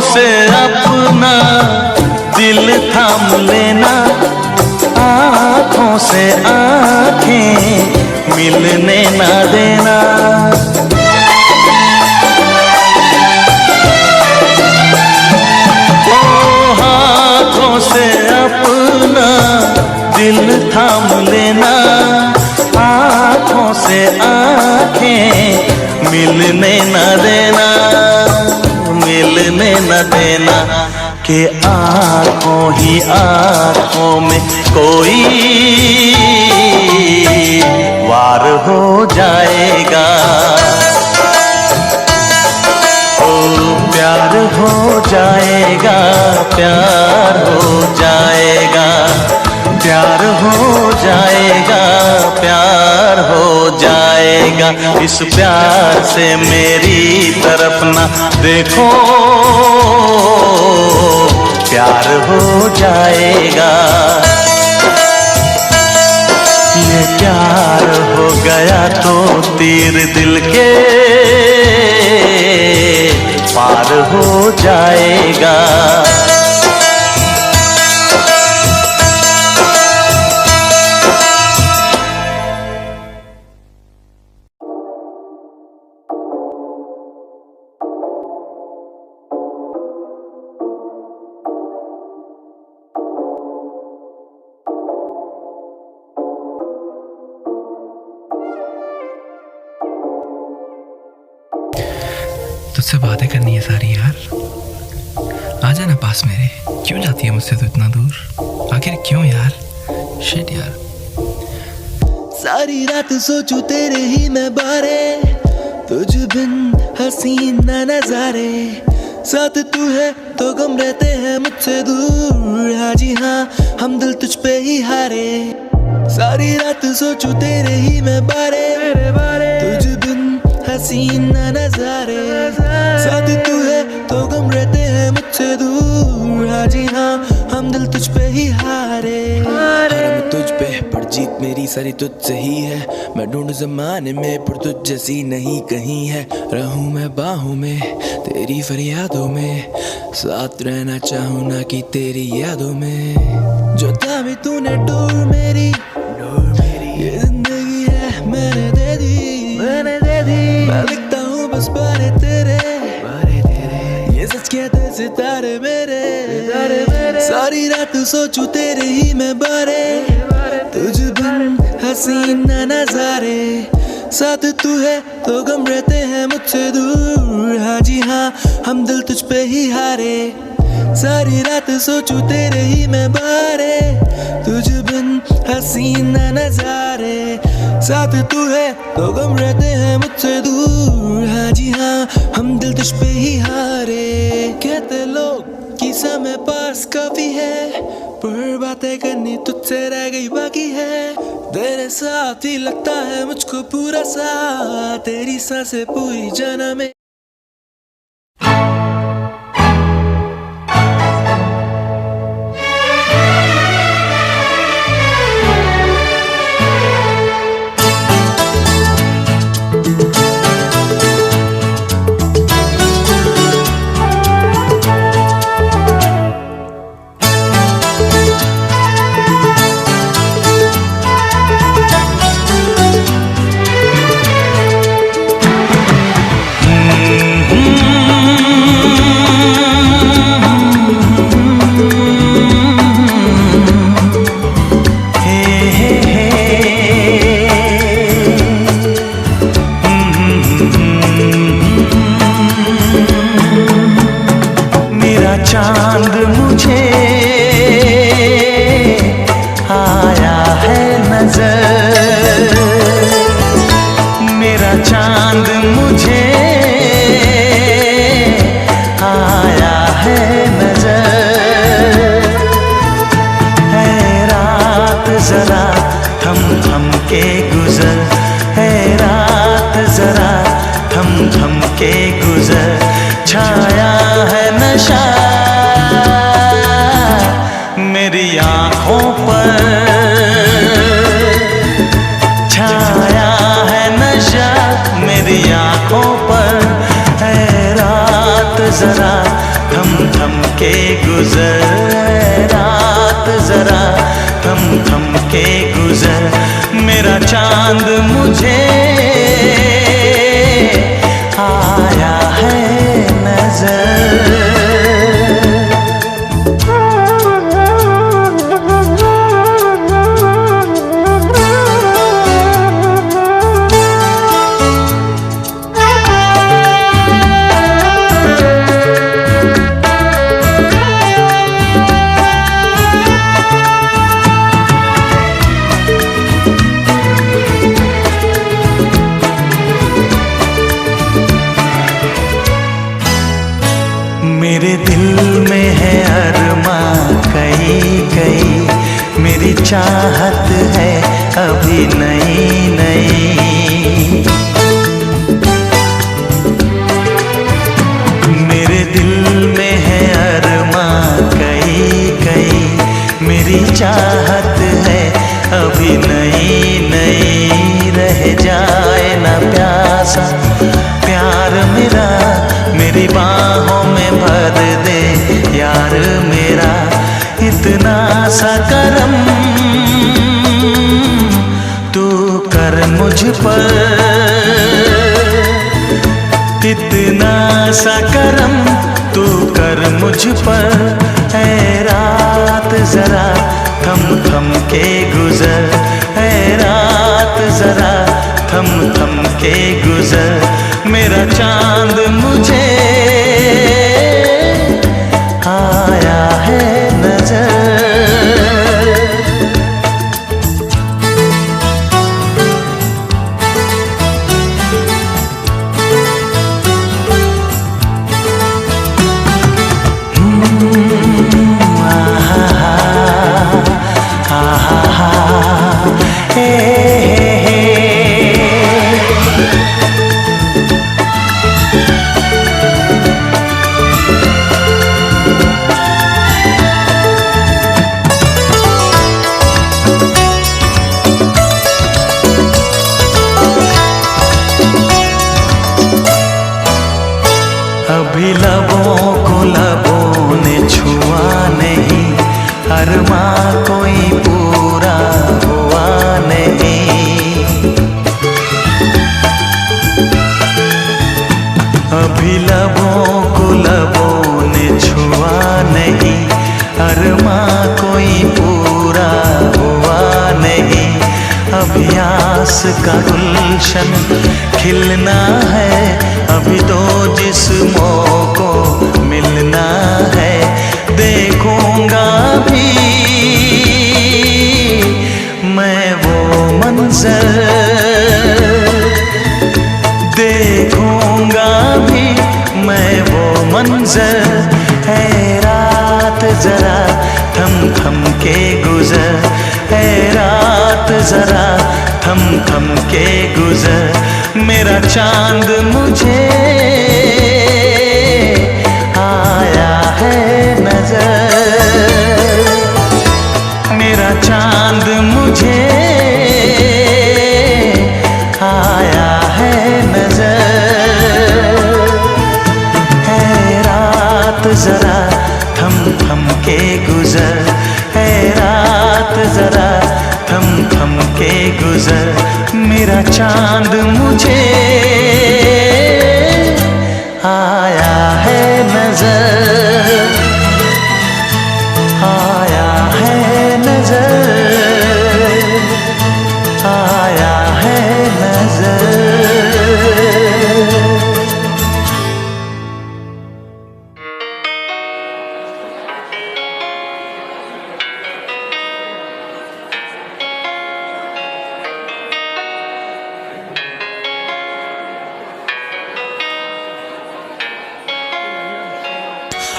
से अपना दिल थाम लेना, आँखों से आँखें मिलने ना देना। ओ हाथों से अपना दिल थाम लेना, आँखों से आँखें मिलने ना देना, मिलने न देना। कि आँखों ही आँखों में कोई वार हो जाएगा। ओ प्यार हो जाएगा, प्यार हो जाएगा, प्यार हो जाएगा, प्यार हो जाएगा। इस प्यार से मेरी तरफ ना देखो, प्यार हो जाएगा। ये प्यार हो गया तो तीर दिल के पार हो जाएगा। तुझसे बातें करनी है सारी यार, आ जाना पास मेरे। क्यों जाती है मुझसे तू इतना दूर, आखिर क्यों यार? शिट यार। सारी रात सोचूं तेरे ही मैं बारे, तुझ बिन हसीन ना नजारे। साथ तू है तो गम रहते हैं मुझसे दूर, हाँ जी हाँ हम दिल तुझ पे ही हारे। सारी रात सोचूं तेरे ही मैं बारे, तुझ बिन हसीन ना नजारे। साथ तू है तो गम रहते हैं मुझसे दूर, हाँ जी हाँ हम दिल तुझ पे ही हारे। मैं तुझ पे पर जीत मेरी सारी तुझसे ही है। मैं ढूंढ जमाने में पर तुझ जैसी नहीं कहीं है। रहूं मैं बाहों में तेरी फरियादों में, साथ रहना चाहूं ना कि तेरी यादों में। जो थामी तूने डोर मेरी, ये जिंदगी है मैंने दे दी। मैं लिखता हूँ बस बारे तेरे, ये सच कहते सितारे मेरे। सारी रात सोचूं तेरे ही मैं बारे, तुझ बिन हसीन ना नजारे। साथ तू है तो गम रहते हैं मुझसे दूर, हाँ जी हाँ हम दिल तुझ पे ही हारे। सारी रात सोचूं तेरे ही मैं बारे, तुझ बिन हसीन ना नजारे। साथ तू है तो गम रहते हैं मुझसे दूर, हाँ जी हाँ हम दिल तुझ पे ही हारे। कहते लोग कि समय पास काफी है, पर बातें करनी तुझसे रह गई बाकी है। तेरे साथ ही लगता है मुझको पूरा सा, तेरी सांसें पूरी जाना में। के गुजर, छाया है नशा मेरी आंखों पर, छाया है नशा मेरी आंखों पर। है रात जरा थम थम के गुजर, रात जरा थम थम के गुजर, मेरा चांद मुझे आया है नजर। मेरे दिल में है अरमा कई कई, मेरी चाहत है अभी नई नई। मेरे दिल में है अरमा कई कई, मेरी चाहत है अभी नई नई। रह जाए ना प्यासा प्यार मेरा, मेरी बाहों में भर दे यार मेरा। इतना सा करम तू कर मुझ पर, इतना सा करम तू कर मुझ पर। ऐ रात जरा थम थम के गुजर, ऐ रात जरा थम थम के गुजर, मेरा चांद मुझे आया है नजर। अभी लबों को लबों ने छुआ नहीं, अरमा कोई पूरा हुआ नहीं। अभी लबों को लबों ने छुआ नहीं, अरमा कोई पूरा हुआ नहीं। अभी आस का गुलशन खिलना है, अभी तो जिस्मों को मिलना है। देखूंगा भी मैं वो मंजर, देखूंगा भी मैं वो मंजर। है रात जरा थम थम के गुजर, है रात जरा थम थम के गुजर, मेरा चांद मुझे आया है नजर। मेरा चांद मुझे आया है नजर। है रात जरा थम थम के गुजर, है रात जरा थम थम के गुजर, मेरा चांद मुझे आया है नजर, आया है नजर, आया है नजर।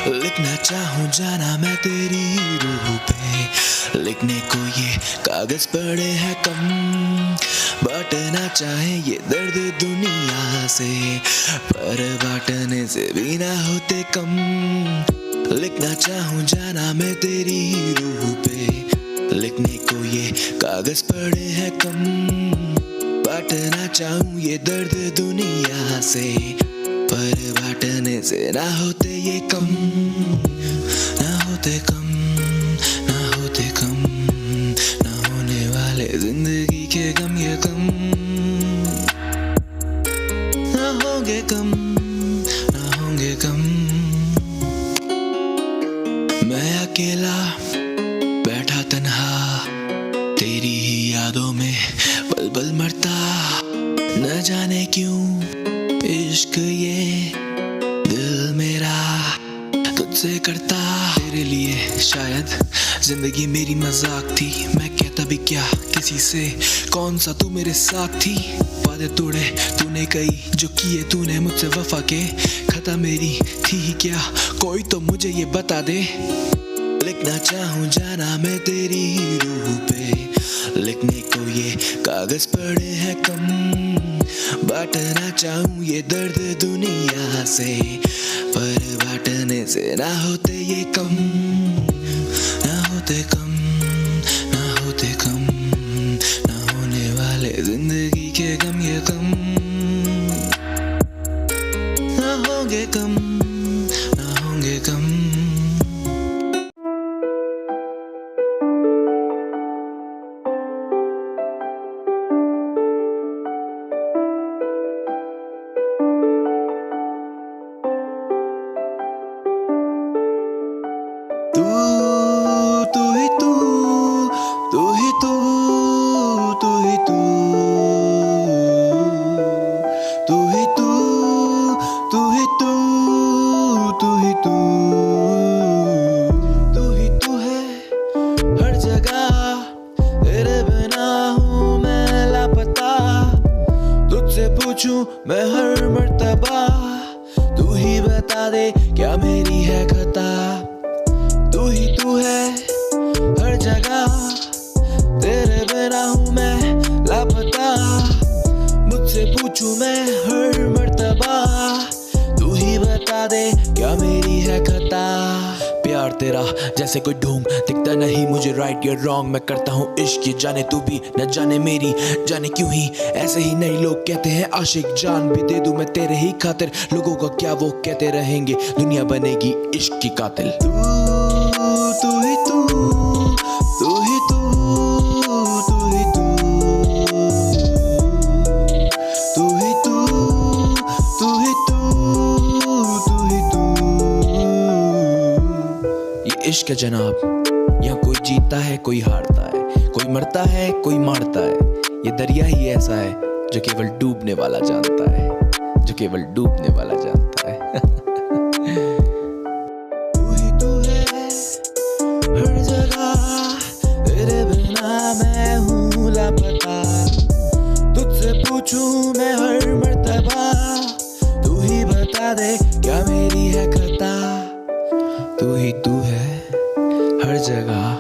लिखना चाहूँ जाना मैं तेरी रूह पे, लिखने को ये कागज पड़े हैं कम, बांटना चाहे ये दर्द दुनिया से, पर बांटने से भी ना होते कम। लिखना चाहूँ जाना मैं तेरी रूह पे, लिखने को ये कागज पड़े हैं कम, बांटना चाहूँ ये दर्द दुनिया से, पर बांटने से ना होते ये कम, ना होते कम, ना होते कम, ना होने वाले जिंदगी के गम ये कम, ना होंगे कम, ना होंगे कम। मैं अकेला बैठा तन्हा तेरी ही यादों में पल पल मरता, न जाने क्यों इश्क ये दिल मेरा तुझसे करता। तेरे लिए शायद जिंदगी मेरी मजाक थी, मैं कहता भी क्या किसी से, कौन सा तू मेरे साथ थी। वादे तोड़े तूने कई, जो किए तूने मुझसे वफा के, खता मेरी थी ही क्या, कोई तो मुझे ये बता दे। लिखना चाहूँ जाना मैं तेरी रूह पे, लिखने को ये कागज पड़े हैं कम, बांटना चाहूँ ये दर्द दुनिया से, पर बांटने से ना होते ये कम, ना होते कम, ना होते कम, ना होने वाले जिंदगी के गम ये कम, ना होंगे कम, ना होंगे कम। मैं हर मर्तबा, तू ही बता दे क्या मेरी है खता, तू ही तू है हर जगह, तेरे बिना हूँ मैं लापता, मुझसे पूछूं मैं हर मर्तबा, तू ही बता दे क्या मेरी है खता। प्यार तेरा जैसे कोई ढूंढ दिखता नहीं मुझे, राइट या रॉन्ग मैं करता हूँ इश्क, ये जाने तू भी न जाने मेरी, जाने क्यों ही ऐसे ही नहीं लोग कहते हैं आशिक, जान भी दे दूं मैं तेरे ही खातिर, लोगों का क्या वो कहते रहेंगे, दुनिया बनेगी इश्क की कातिल। तू ही तू, तू ही तू, तू ही तू, तू ही तू, तू ही तू, तू ही तू। ये इश्क है जनाब, यहाँ कोई जीतता है कोई हारता है, कोई मरता है कोई मारता है, ये दरिया ही ऐसा है जो केवल डूबने वाला जानता है, जो केवल डूबने वाला जानता है। तू ही तू है हर जगह, तेरे बिना मैं हूँ लापता, तुझसे पूछूं मैं हर मर्तबा, तू ही बता दे क्या मेरी है खता, तू ही तू है हर जगह।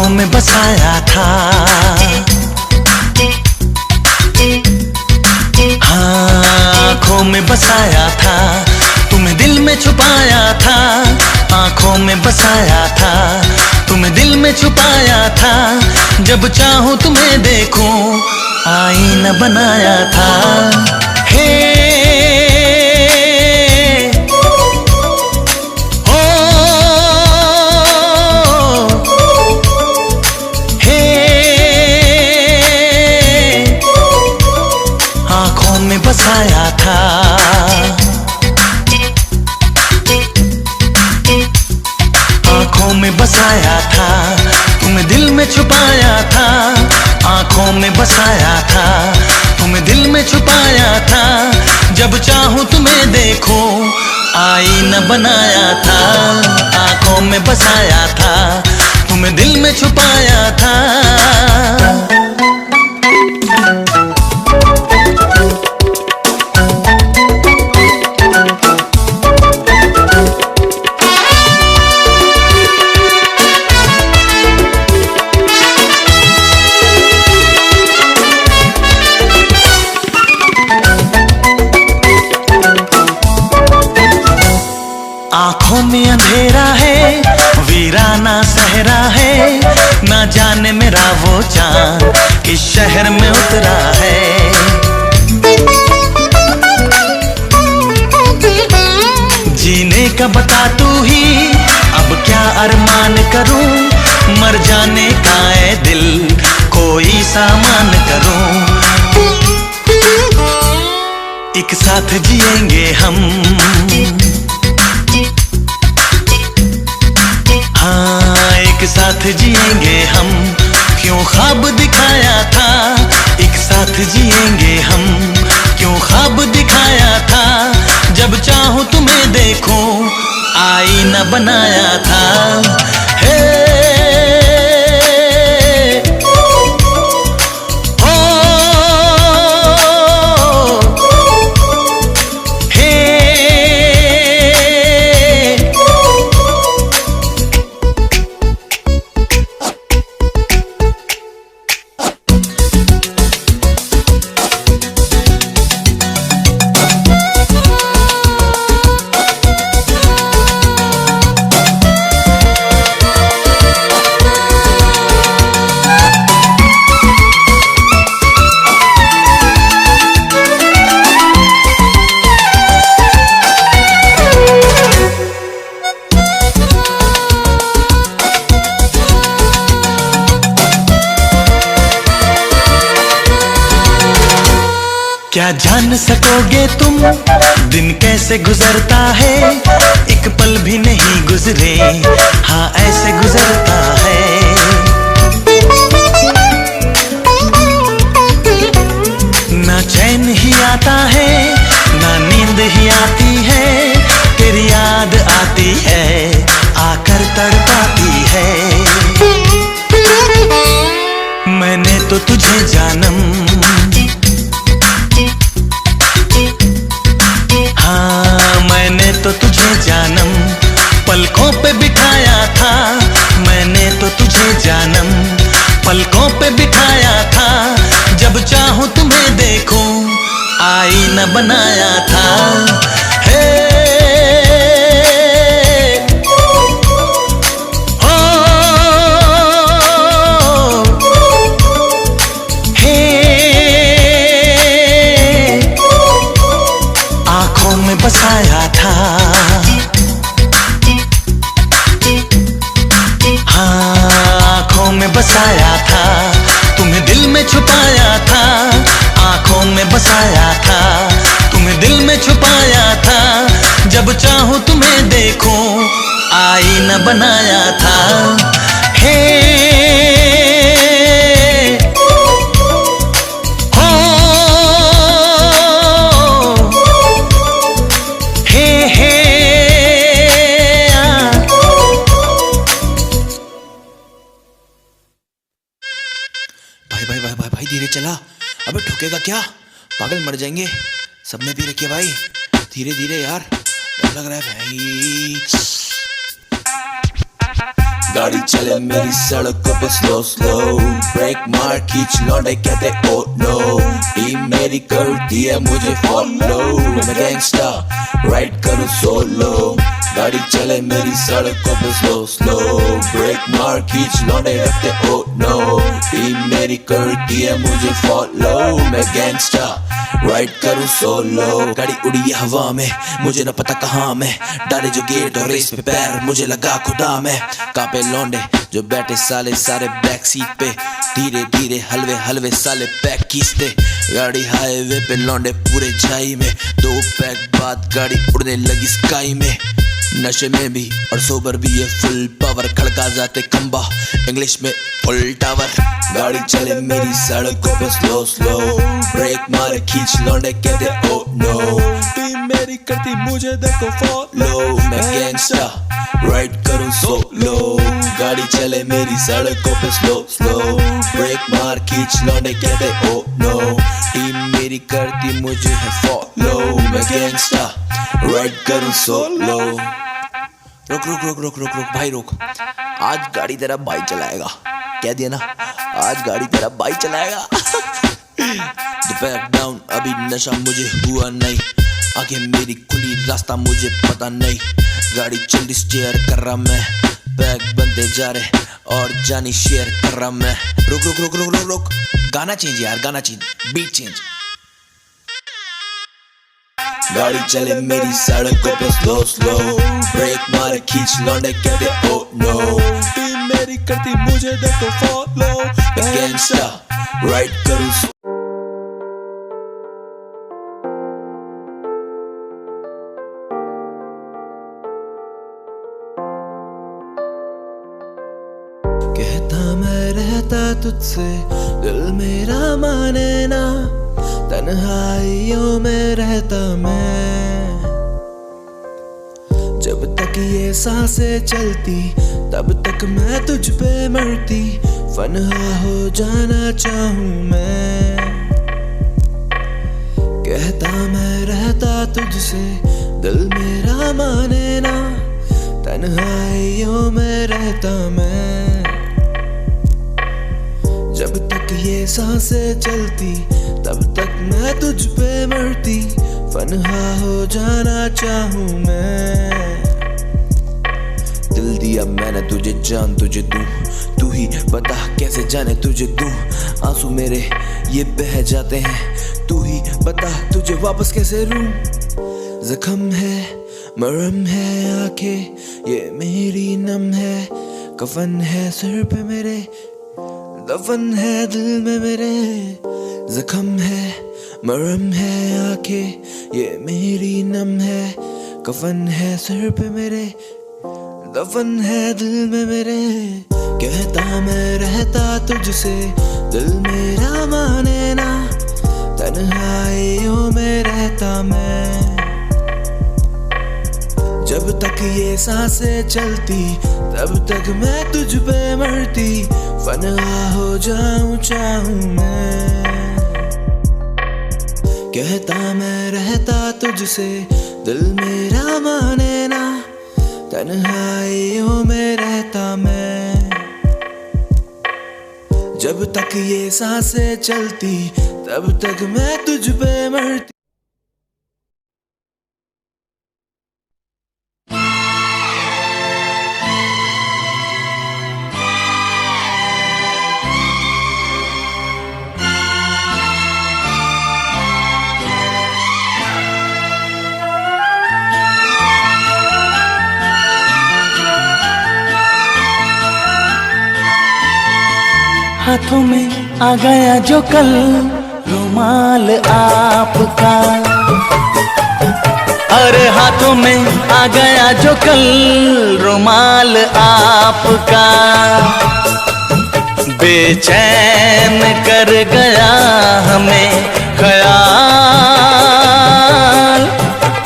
में बसाया था, हाँ आँखों में बसाया था, तुम्हें दिल में छुपाया था, आँखों में बसाया था, तुम्हें दिल में छुपाया था, जब चाहूँ तुम्हें देखूं आईना बनाया था। हे ओ हे आँखों में बसाया था। आँखों में बसाया था, तुम्हें दिल में छुपाया था। आँखों में बसाया था, तुम्हें दिल में छुपाया था। जब चाहूं तुम्हें देखूं, आईना बनाया था। आँखों में बसाया था, तुम्हें दिल में छुपाया था। आँखों में अंधेरा है, वीराना सहरा है। ना जाने मेरा वो चाँद किस शहर में उतरा है। जीने का बता तू ही, अब क्या अरमान करूं। मर जाने का है दिल, कोई सामान करूं। एक साथ जिएंगे हम, हाँ एक साथ जिएंगे हम। क्यों ख्वाब दिखाया था, एक साथ जिएंगे हम। क्यों ख्वाब दिखाया था, जब चाहूं तुम्हें देखूं, आईना बनाया था। हे क्या जान सकोगे तुम, दिन कैसे गुजरता है। एक पल भी नहीं गुजरे, हाँ ऐसे गुजरता है। ना चैन ही आता है, ना नींद ही आती है। तेरी याद आती है, आकर तड़पाती है। मैंने तो तुझे जानम, हाँ मैंने तो तुझे जानम पलकों पे बिठाया था। मैंने तो तुझे जानम पलकों पे बिठाया था। जब चाहूं तुम्हें देखूं, आईना बनाया था। हे बसाया था, हाँ आँखों में बसाया था। तुम्हें दिल में छुपाया था। आँखों में बसाया था, तुम्हें दिल में छुपाया था। जब चाहूं तुम्हें देखूं, आईना बनाया था। हे भाई धीरे चला, अबे ठुकेगा क्या, पागल मर जाएंगे। सबने पी रखी है भाई, धीरे धीरे यार, डर लग रहा है भाई। गाड़ी चले मेरी सड़कों पे स्लो स्लो, ब्रेक मार खींच लौटे कहते ओ नो। टीम मेरी करती है मुझे फॉलो, मैं गैंगस्टर राइड करूं सोलो। गाड़ी चले मेरी सड़कों पे स्लो स्लो, ब्रेक मार खींच लौटे रखते ओ नो। टीम मेरी करती है मुझे फॉलो, मैं गैंगस्टर राइड करूं सोलो। गाड़ी उड़ी है हवा में, मुझे न पता कहाँ मैं, डाले जो गेट और रेस पे पैर, मुझे लगा खुदा में। कांपे लौंडे जो बैठे साले सारे बैक सीट पे, धीरे धीरे हलवे हलवे साले पैक खींचते। गाड़ी हाईवे पे लौंडे पूरे छाई में, 2 पैक बाद गाड़ी उड़ने लगी स्काई में। नशे में भी और सोबर भी ये फुल पावर, खड़का जाते खंबा इंग्लिश में फुल टावर। गाड़ी चले मेरी सड़कों पे स्लो स्लो, ब्रेक मारे खींच लौंडे कहते ओ नो। टीम मेरी करती मुझे देखो फॉलो, मैं गैंगस्टर राइड करूं सोलो। गाड़ी चले मेरी सड़कों पे स्लो स्लो, ब्रेक मार खींच लौंडे कहते ओ नो। टीम मेरी करती मुझे है फॉलो, मैं गैंगस्टर राइड करूं सोलो। रुक रुक रुक रुक रुक रुक भाई रुक, आज गाड़ी तेरा भाई चलाएगा, कह दिया ना, आज गाड़ी तेरा भाई चलाएगा। बैक डाउन अभी नशा मुझे हुआ नहीं, आगे मेरी खुली रास्ता मुझे पता नहीं। गाड़ी जल्दी स्टीयर कर रहा मैं, बैग बनते जा रहे और जानी शेयर कर रहा मैं। रुक रुक रुक रुक रुक रुक, गाना चेंज यार, गाना चेंज, बीट चेंज। गाड़ी चले मेरी सड़कों पे स्लो स्लो, ब्रेक मारे खींच लौंडे कहते ओ नो। टीम मेरी करती मुझे देखो फॉलो, मैं गैंगस्टर राइड करूं। कहता मैं रहता तुझसे, दिल मेरा माने ना, तन्हाइयों में रहता मैं। जब तक ये सांसें चलती तब तक मैं तुझ पे मरती, फनहा हो जाना चाहूं मैं। कहता मैं रहता तुझसे, दिल मेरा माने ना, तन्हाइयों में रहता मैं। जब तक ये सांसें चलती तब तक मैं तुझ पे मरती, फनहा हो जाना चाहूं मैं। दिल दिया मैंने तुझे, जान तुझे दूं, तू ही बता कैसे जाने तुझे दूं। आंसू मेरे ये बह जाते हैं, तू ही बता तुझे वापस कैसे लूं। जख्म है मरहम है आंखें ये मेरी नम है, कफन है सिर पे मेरे, दफन है दिल में मेरे। जख्म है मरहम है आंखें ये मेरी नम है, कफन है सिर पे मेरे, दफन है दिल में मेरे। कहता मैं रहता तुझसे, दिल मेरा माने ना, तन्हाइयों में रहता मैं। जब तक ये सांसें चलती तब तक मैं तुझ पे मरती, फना हो जाऊं चाहूं मैं। कहता मैं रहता तुझसे, दिल मेरा माने ना, तन्हाइयों में रहता मैं। जब तक ये सांसें चलती तब तक मैं तुझ पे मरती। हाथों में आ गया जो कल रुमाल आपका, अरे हाथों में आ गया जो कल रुमाल आपका। बेचैन कर गया हमें ख्याल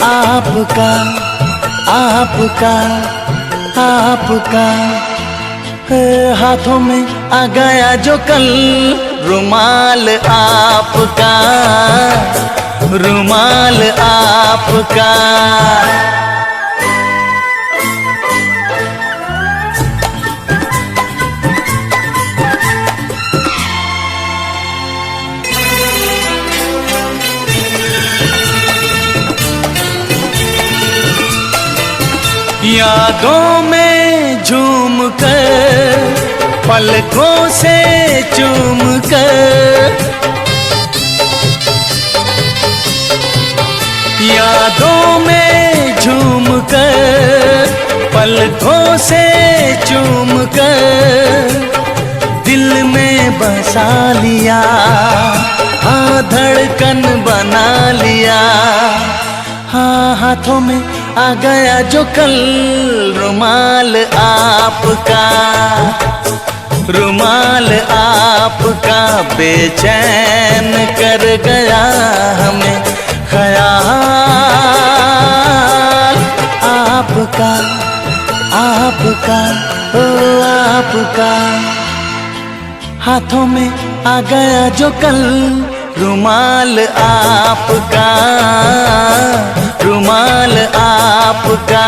आपका, आपका, आपका। हाथों में आ गया जो कल रुमाल आपका, रुमाल आपका। यादों में झूम कर पलकों से चूम कर, यादों में झूम कर, पलकों से चूम कर दिल में बसा लिया, हाँ धड़कन बना लिया। हाँ हाथों में आ गया जो कल रुमाल आपका, रुमाल आपका बेचैन कर गया हमें ख्याल आपका, आपका ओ आपका। हाथों में आ गया जो कल रुमाल आपका, रुमाल आपका।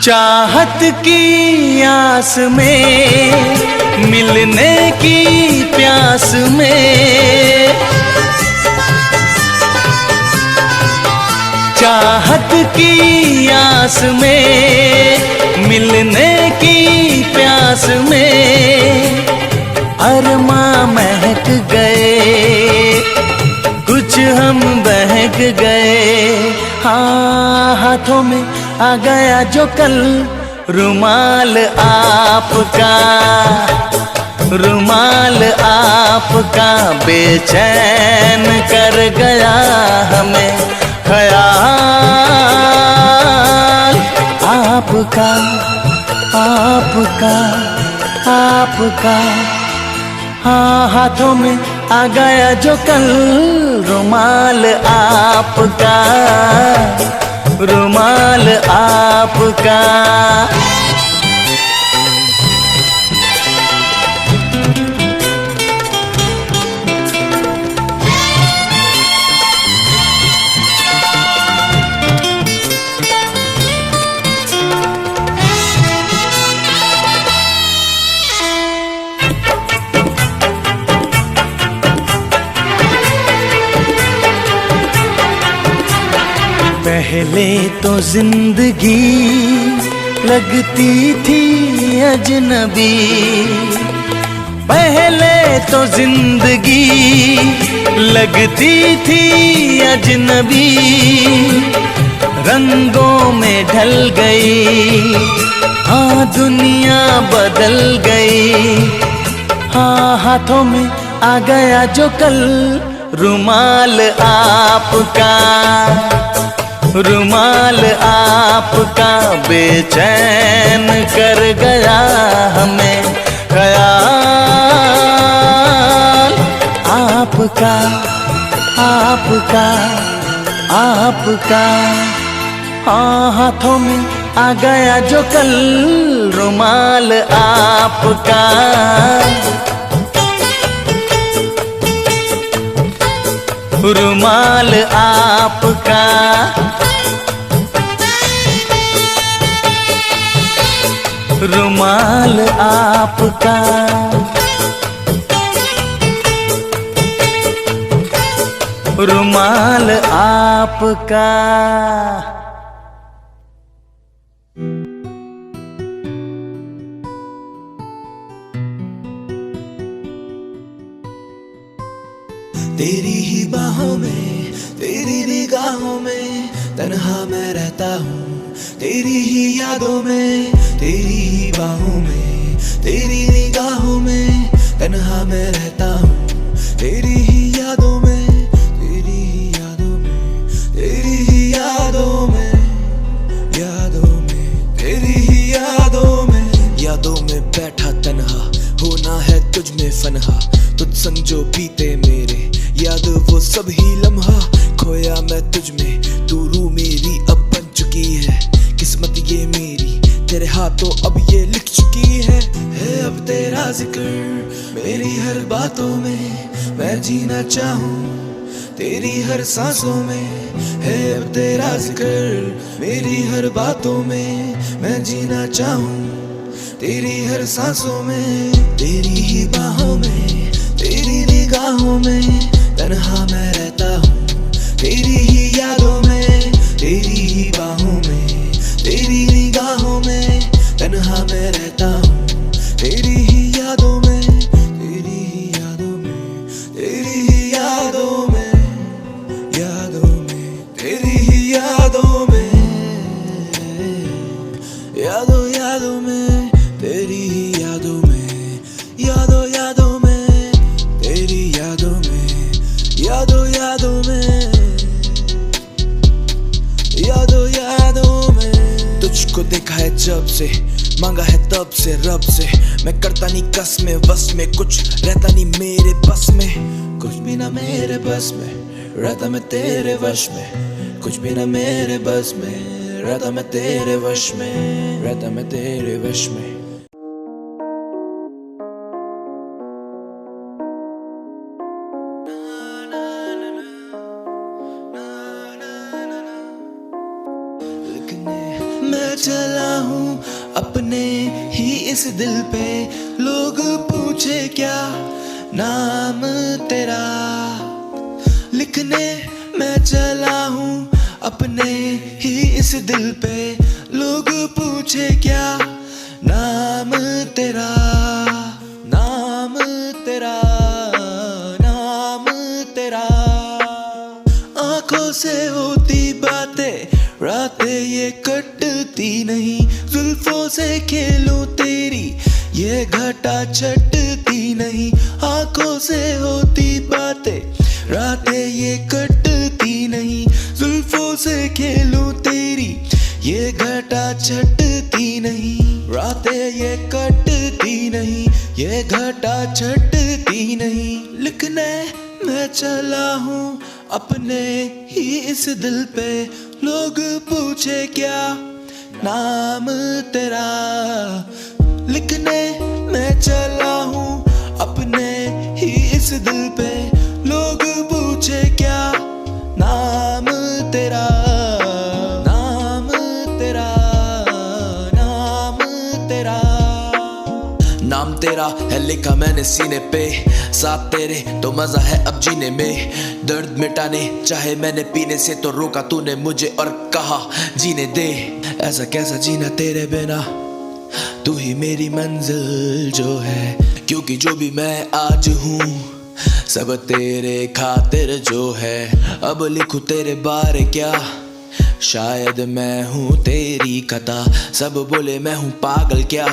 चाहत की आस में, मिलने की प्यास में, चाहत की आस में, मिलने की प्यास में अरमां महक गए, कुछ हम बहक गए। हाँ हाथों में आ गया जो कल रुमाल आपका, रुमाल आपका बेचैन कर गया हमें ख्याल आपका, आपका, आपका। हाँ हाथों में आ गया जो कल रुमाल आपका, रुमाल आपका। पहले तो जिंदगी लगती थी अजनबी, पहले तो जिंदगी लगती थी अजनबी, रंगों में ढल गई, हाँ दुनिया बदल गई। हाँ हाथों में आ गया जो कल रुमाल आपका, रुमाल आपका बेचैन कर गया हमें ख्याल आपका, आपका, आपका। हाँ हाथों में आ गया जो कल रुमाल आपका, रुमाल आपका, रुमाल आपका, रुमाल आपका। तेरी ही बाहों में, तेरी निगाहों में तन्हा मैं रहता हूँ, तेरी ही यादों में, तेरी ही बाहों में, तेरी निगाहों में तन्हा मैं रहता हूँ, तेरी ही यादों में, तेरी ही यादों में, तेरी ही यादों में, यादों में, तेरी ही यादों में, यादों में बैठा तन्हा होना है तुझ में फनहा, तुझ संग जो बीते मेरे याद वो सब ही लम्हा, खोया मैं तुझ में, तू रूह मेरी अब बन चुकी है, किस्मत ये तो अब ये लिख चुकी है अब तेरा जिक्र मेरी हर बातों में, मैं जीना चाहूँ तेरी हर सांसों में, है अब तेरा जिक्र मेरी हर बातों में, मैं जीना चाहूँ तेरी हर सांसों में। तेरी ही बाहों में, तेरी निगाहों में तन्हा मैं रहता हूँ, तेरी ही यादों में, तेरी ही बाहों में, तेरी निगाहों में तन्हा मैं रहता हूँ, तेरी ही यादों में, तेरी ही यादों में, तेरी ही यादों में, यादों में, तेरी ही यादों में, यादों यादों में, तेरी ही यादों में, यादों यादों में, तेरी यादों में, यादों यादों में, यादों यादों में। तुझको देखा है जब से, मांगा है तब से रब से, मैं करता नहीं कस में वस में, कुछ रहता नहीं मेरे बस में, कुछ भी ना मेरे बस में, रहता मैं तेरे वश में, कुछ भी ना मेरे बस में, रहता मैं तेरे वश में, रहता मैं तेरे वश में। मैं चला हूँ अपने ही इस दिल पे, लोग पूछे क्या नाम तेरा, लिखने मैं चला हूँ अपने ही इस दिल पे, लोग पूछे क्या नाम तेरा, नाम तेरा, नाम तेरा। आंखों से होती बातें रातें ये कटती नहीं, जुल्फों से खेलूं तेरी ये घटा छटती नहीं, आंखों से होती बातें रातें ये कटती नहीं, जुल्फों से खेलूं तेरी ये घटा छटती नहीं, रातें ये कटती नहीं, ये घटा छटती नहीं। लिखने मैं चला हूँ अपने ही इस दिल पे, लोग पूछे क्या नाम तेरा, लिखने मैं चला हूँ अपने ही इस दिल पे, लोग पूछे क्या नाम तेरा, नाम तेरा, नाम तेरा। नाम तेरा है लिखा मैंने सीने पे, साथ तेरे तो मजा है अब जीने में, दर्द मिटाने चाहे मैंने पीने से तो रोका तूने मुझे और कहा जीने दे, ऐसा कैसा जीना तेरे बिना, तू ही मेरी मंजिल जो है, क्योंकि जो भी मैं आज हूँ सब तेरे खातिर जो है, अब लिखूं तेरे बारे क्या, शायद मैं हूँ तेरी खता, सब बोले मैं हूँ पागल क्या,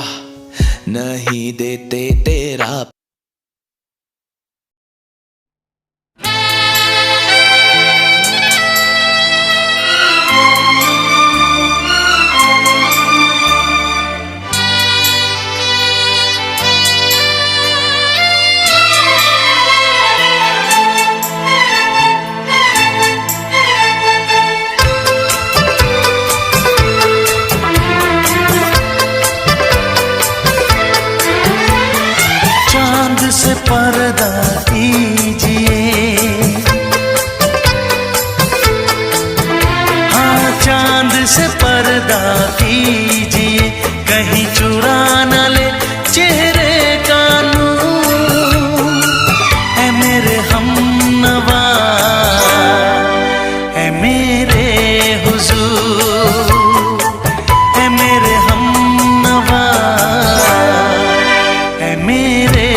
नहीं देते तेरा। से पर्दा कीजिए, हाँ चांद से पर्दा कीजिए, कहीं चुरा न ले चेहरे का नूर, ऐ मेरे हमनवा, ऐ मेरे हुजूर, ऐ मेरे हमनवा, ऐ मेरे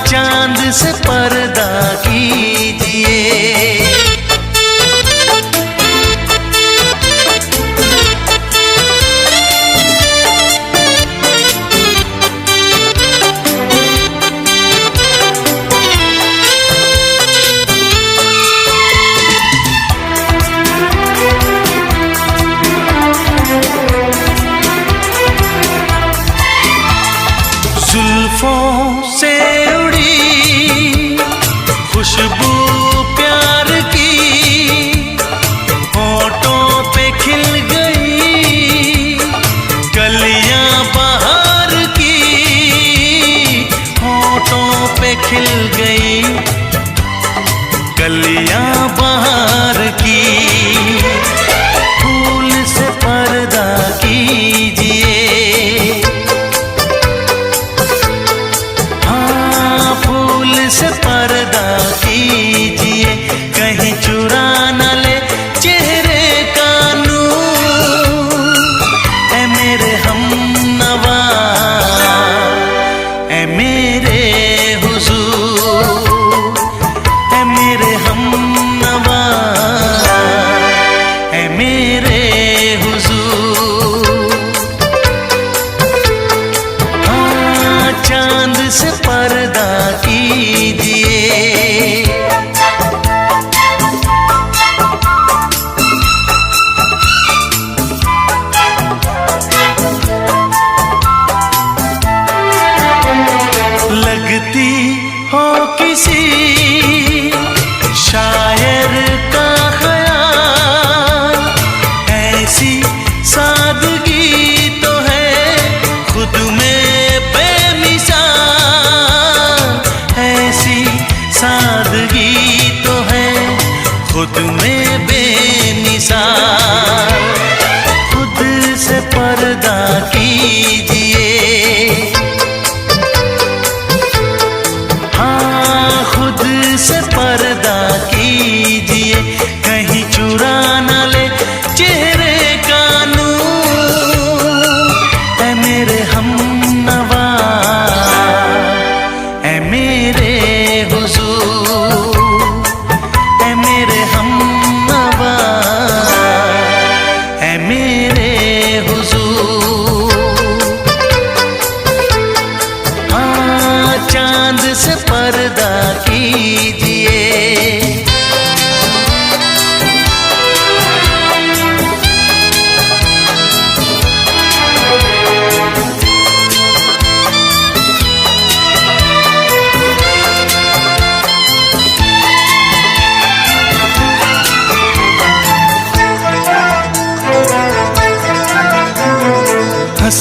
चांद से पर्दा कीजिए।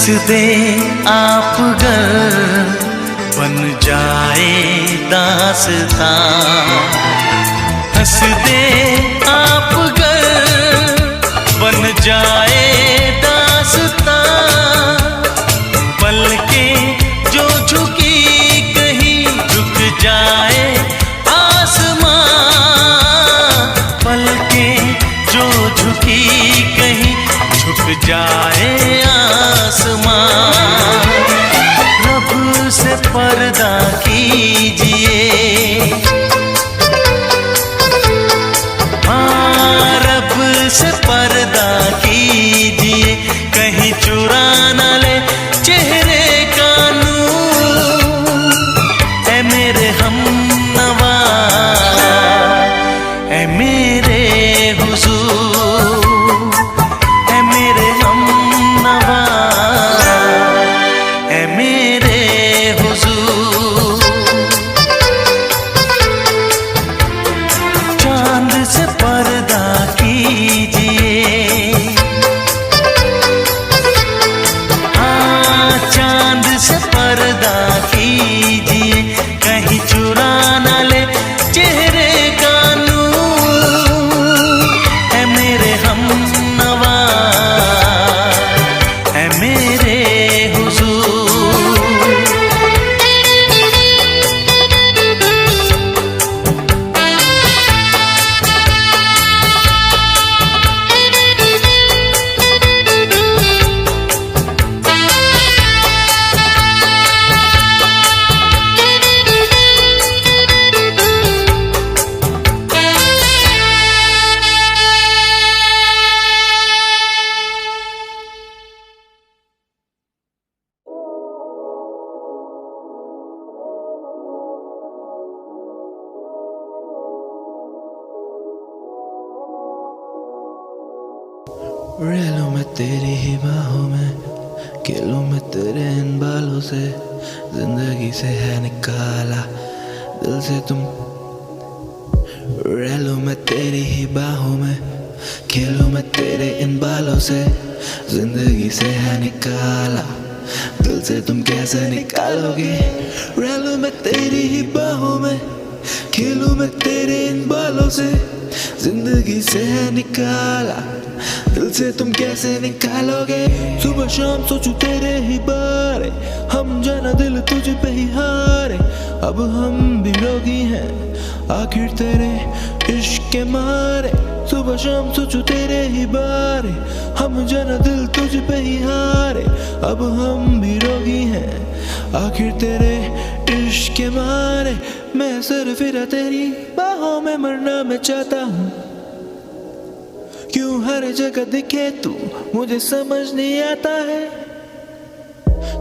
हंस दे आप गर बन जाए दास्तां, हंस दे आप गर बन जाए दास्तां, पलकें जो झुकी कहीं झुक जाए आसमां, पलकें जो झुकी कहीं झुक जाए आसमां। रब से पर्दा कीजिए, हाँ रब से पर्दा कीजिए, कहीं चुरा न ले चेहरे का नूर। ऐ मेरे हमनवा, ऐ मेरे हुजूर, ऐ मेरे हमनवा, ऐ मेरे हुजूर। चांद से पर्दा कीजिए, हाँ चांद से पर्दा कीजिए, कहीं चुरा न ले चेहरे का नूर। है मेरे हमनवा, है मेरे हुजूर। रेलों में तेरी ही बाहों में, खेलूं मैं तेरे इन बालों से, जिंदगी से है निकाला दिल से तुम। रेलों में तेरी ही बाहों में, खेलूं मैं तेरे इन बालों से, जिंदगी से है निकाला दिल से तुम कैसे निकालोगे। रेलों में तेरी ही बाहों में, खेलूं मैं तेरे इन बालों से, जिंदगी से है निकाला दिल से तुम कैसे निकालोगे। सुबह शाम सोचूं तेरे ही बारे, हम जाना दिल तुझ पे ही हारे। अब हम भी रोगी हैं आखिर तेरे इश्क के मारे। सुबह शाम सोचूं तेरे ही बारे, हम जाना दिल तुझ पे ही हारे। अब हम भी रोगी हैं आखिर तेरे इश्क के मारे। मैं सर फिरा तेरी बाहों में, मरना मैं चाहता हूँ। क्यों हर जगह दिखे तू, मुझे समझ नहीं आता है।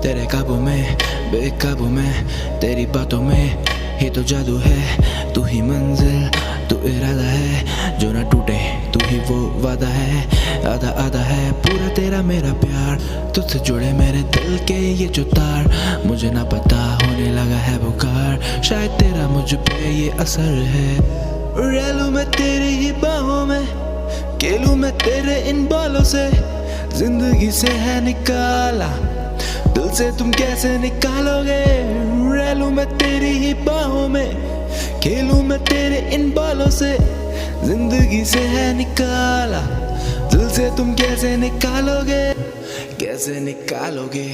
तेरे काबू में बेकाबू में, तेरी बातों में ही तो जादू है। तू ही मंजिल तू इरादा है, जो ना टूटे तू ही वो वादा है। आधा आधा है पूरा तेरा मेरा प्यार, तुझसे जुड़े मेरे दिल के ये जो तार। मुझे ना पता होने लगा है बुखार, शायद तेरा मुझ पे ये असर है। रेलूं मैं तेरी ही बाहों में, खेलूं मैं तेरे इन बालों से, जिंदगी से है निकाला दिल से तुम कैसे निकालोगे। रेलूं मैं तेरी ही बाहों में, खेलूं मैं तेरे इन बालों से, जिंदगी से है निकाला दिल से तुम कैसे निकालोगे। कैसे निकालोगे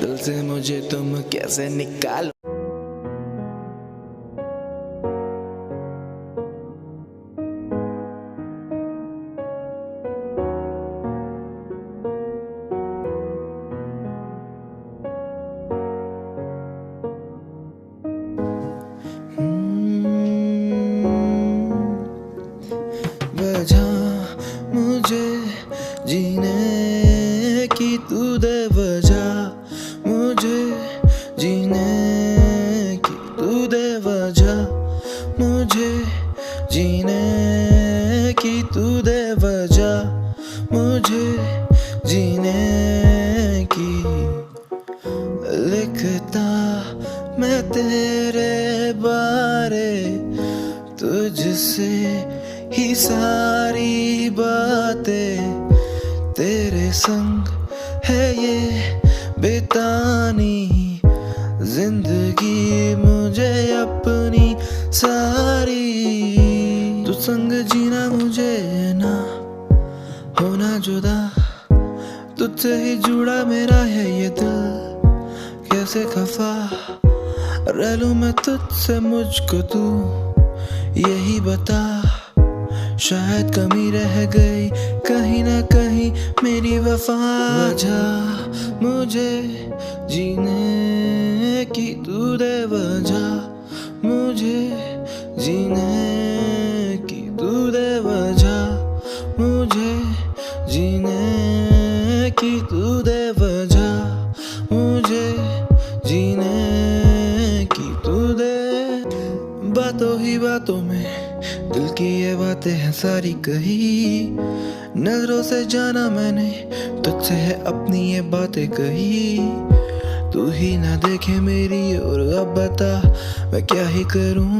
दिल से मुझे तुम कैसे निकालो। मुझे जीने की तू दे वजह, मुझे जीने की तू दे वजह, मुझे जीने की तू दे वजह, मुझे जीने की। लिखता मैं तेरे बारे, तुझसे ही सारी बातें, तेरे संग है ये बेतानी जिंदगी मुझे अपनी सारी, तू संग जीना मुझे ना होना जुदा, तुझसे ही जुड़ा मेरा है ये दिल, कैसे खफा रह लूं मैं तुझसे, मुझको तू यही बता, शायद कमी रह गई कहीं ना कहीं मेरी वफा, वजह मुझे जीने की तू दे, वजह मुझे जीने की तू दे, वजह मुझे जीने की तू दे, वजह मुझे जीने की तू दे। बातों ही बातों में दिल की ये बातें हैं सारी कही, नजरों से जाना मैंने तुझसे है अपनी ये बातें कही, तू ही ना देखे मेरी और अब बता मैं क्या ही करूं।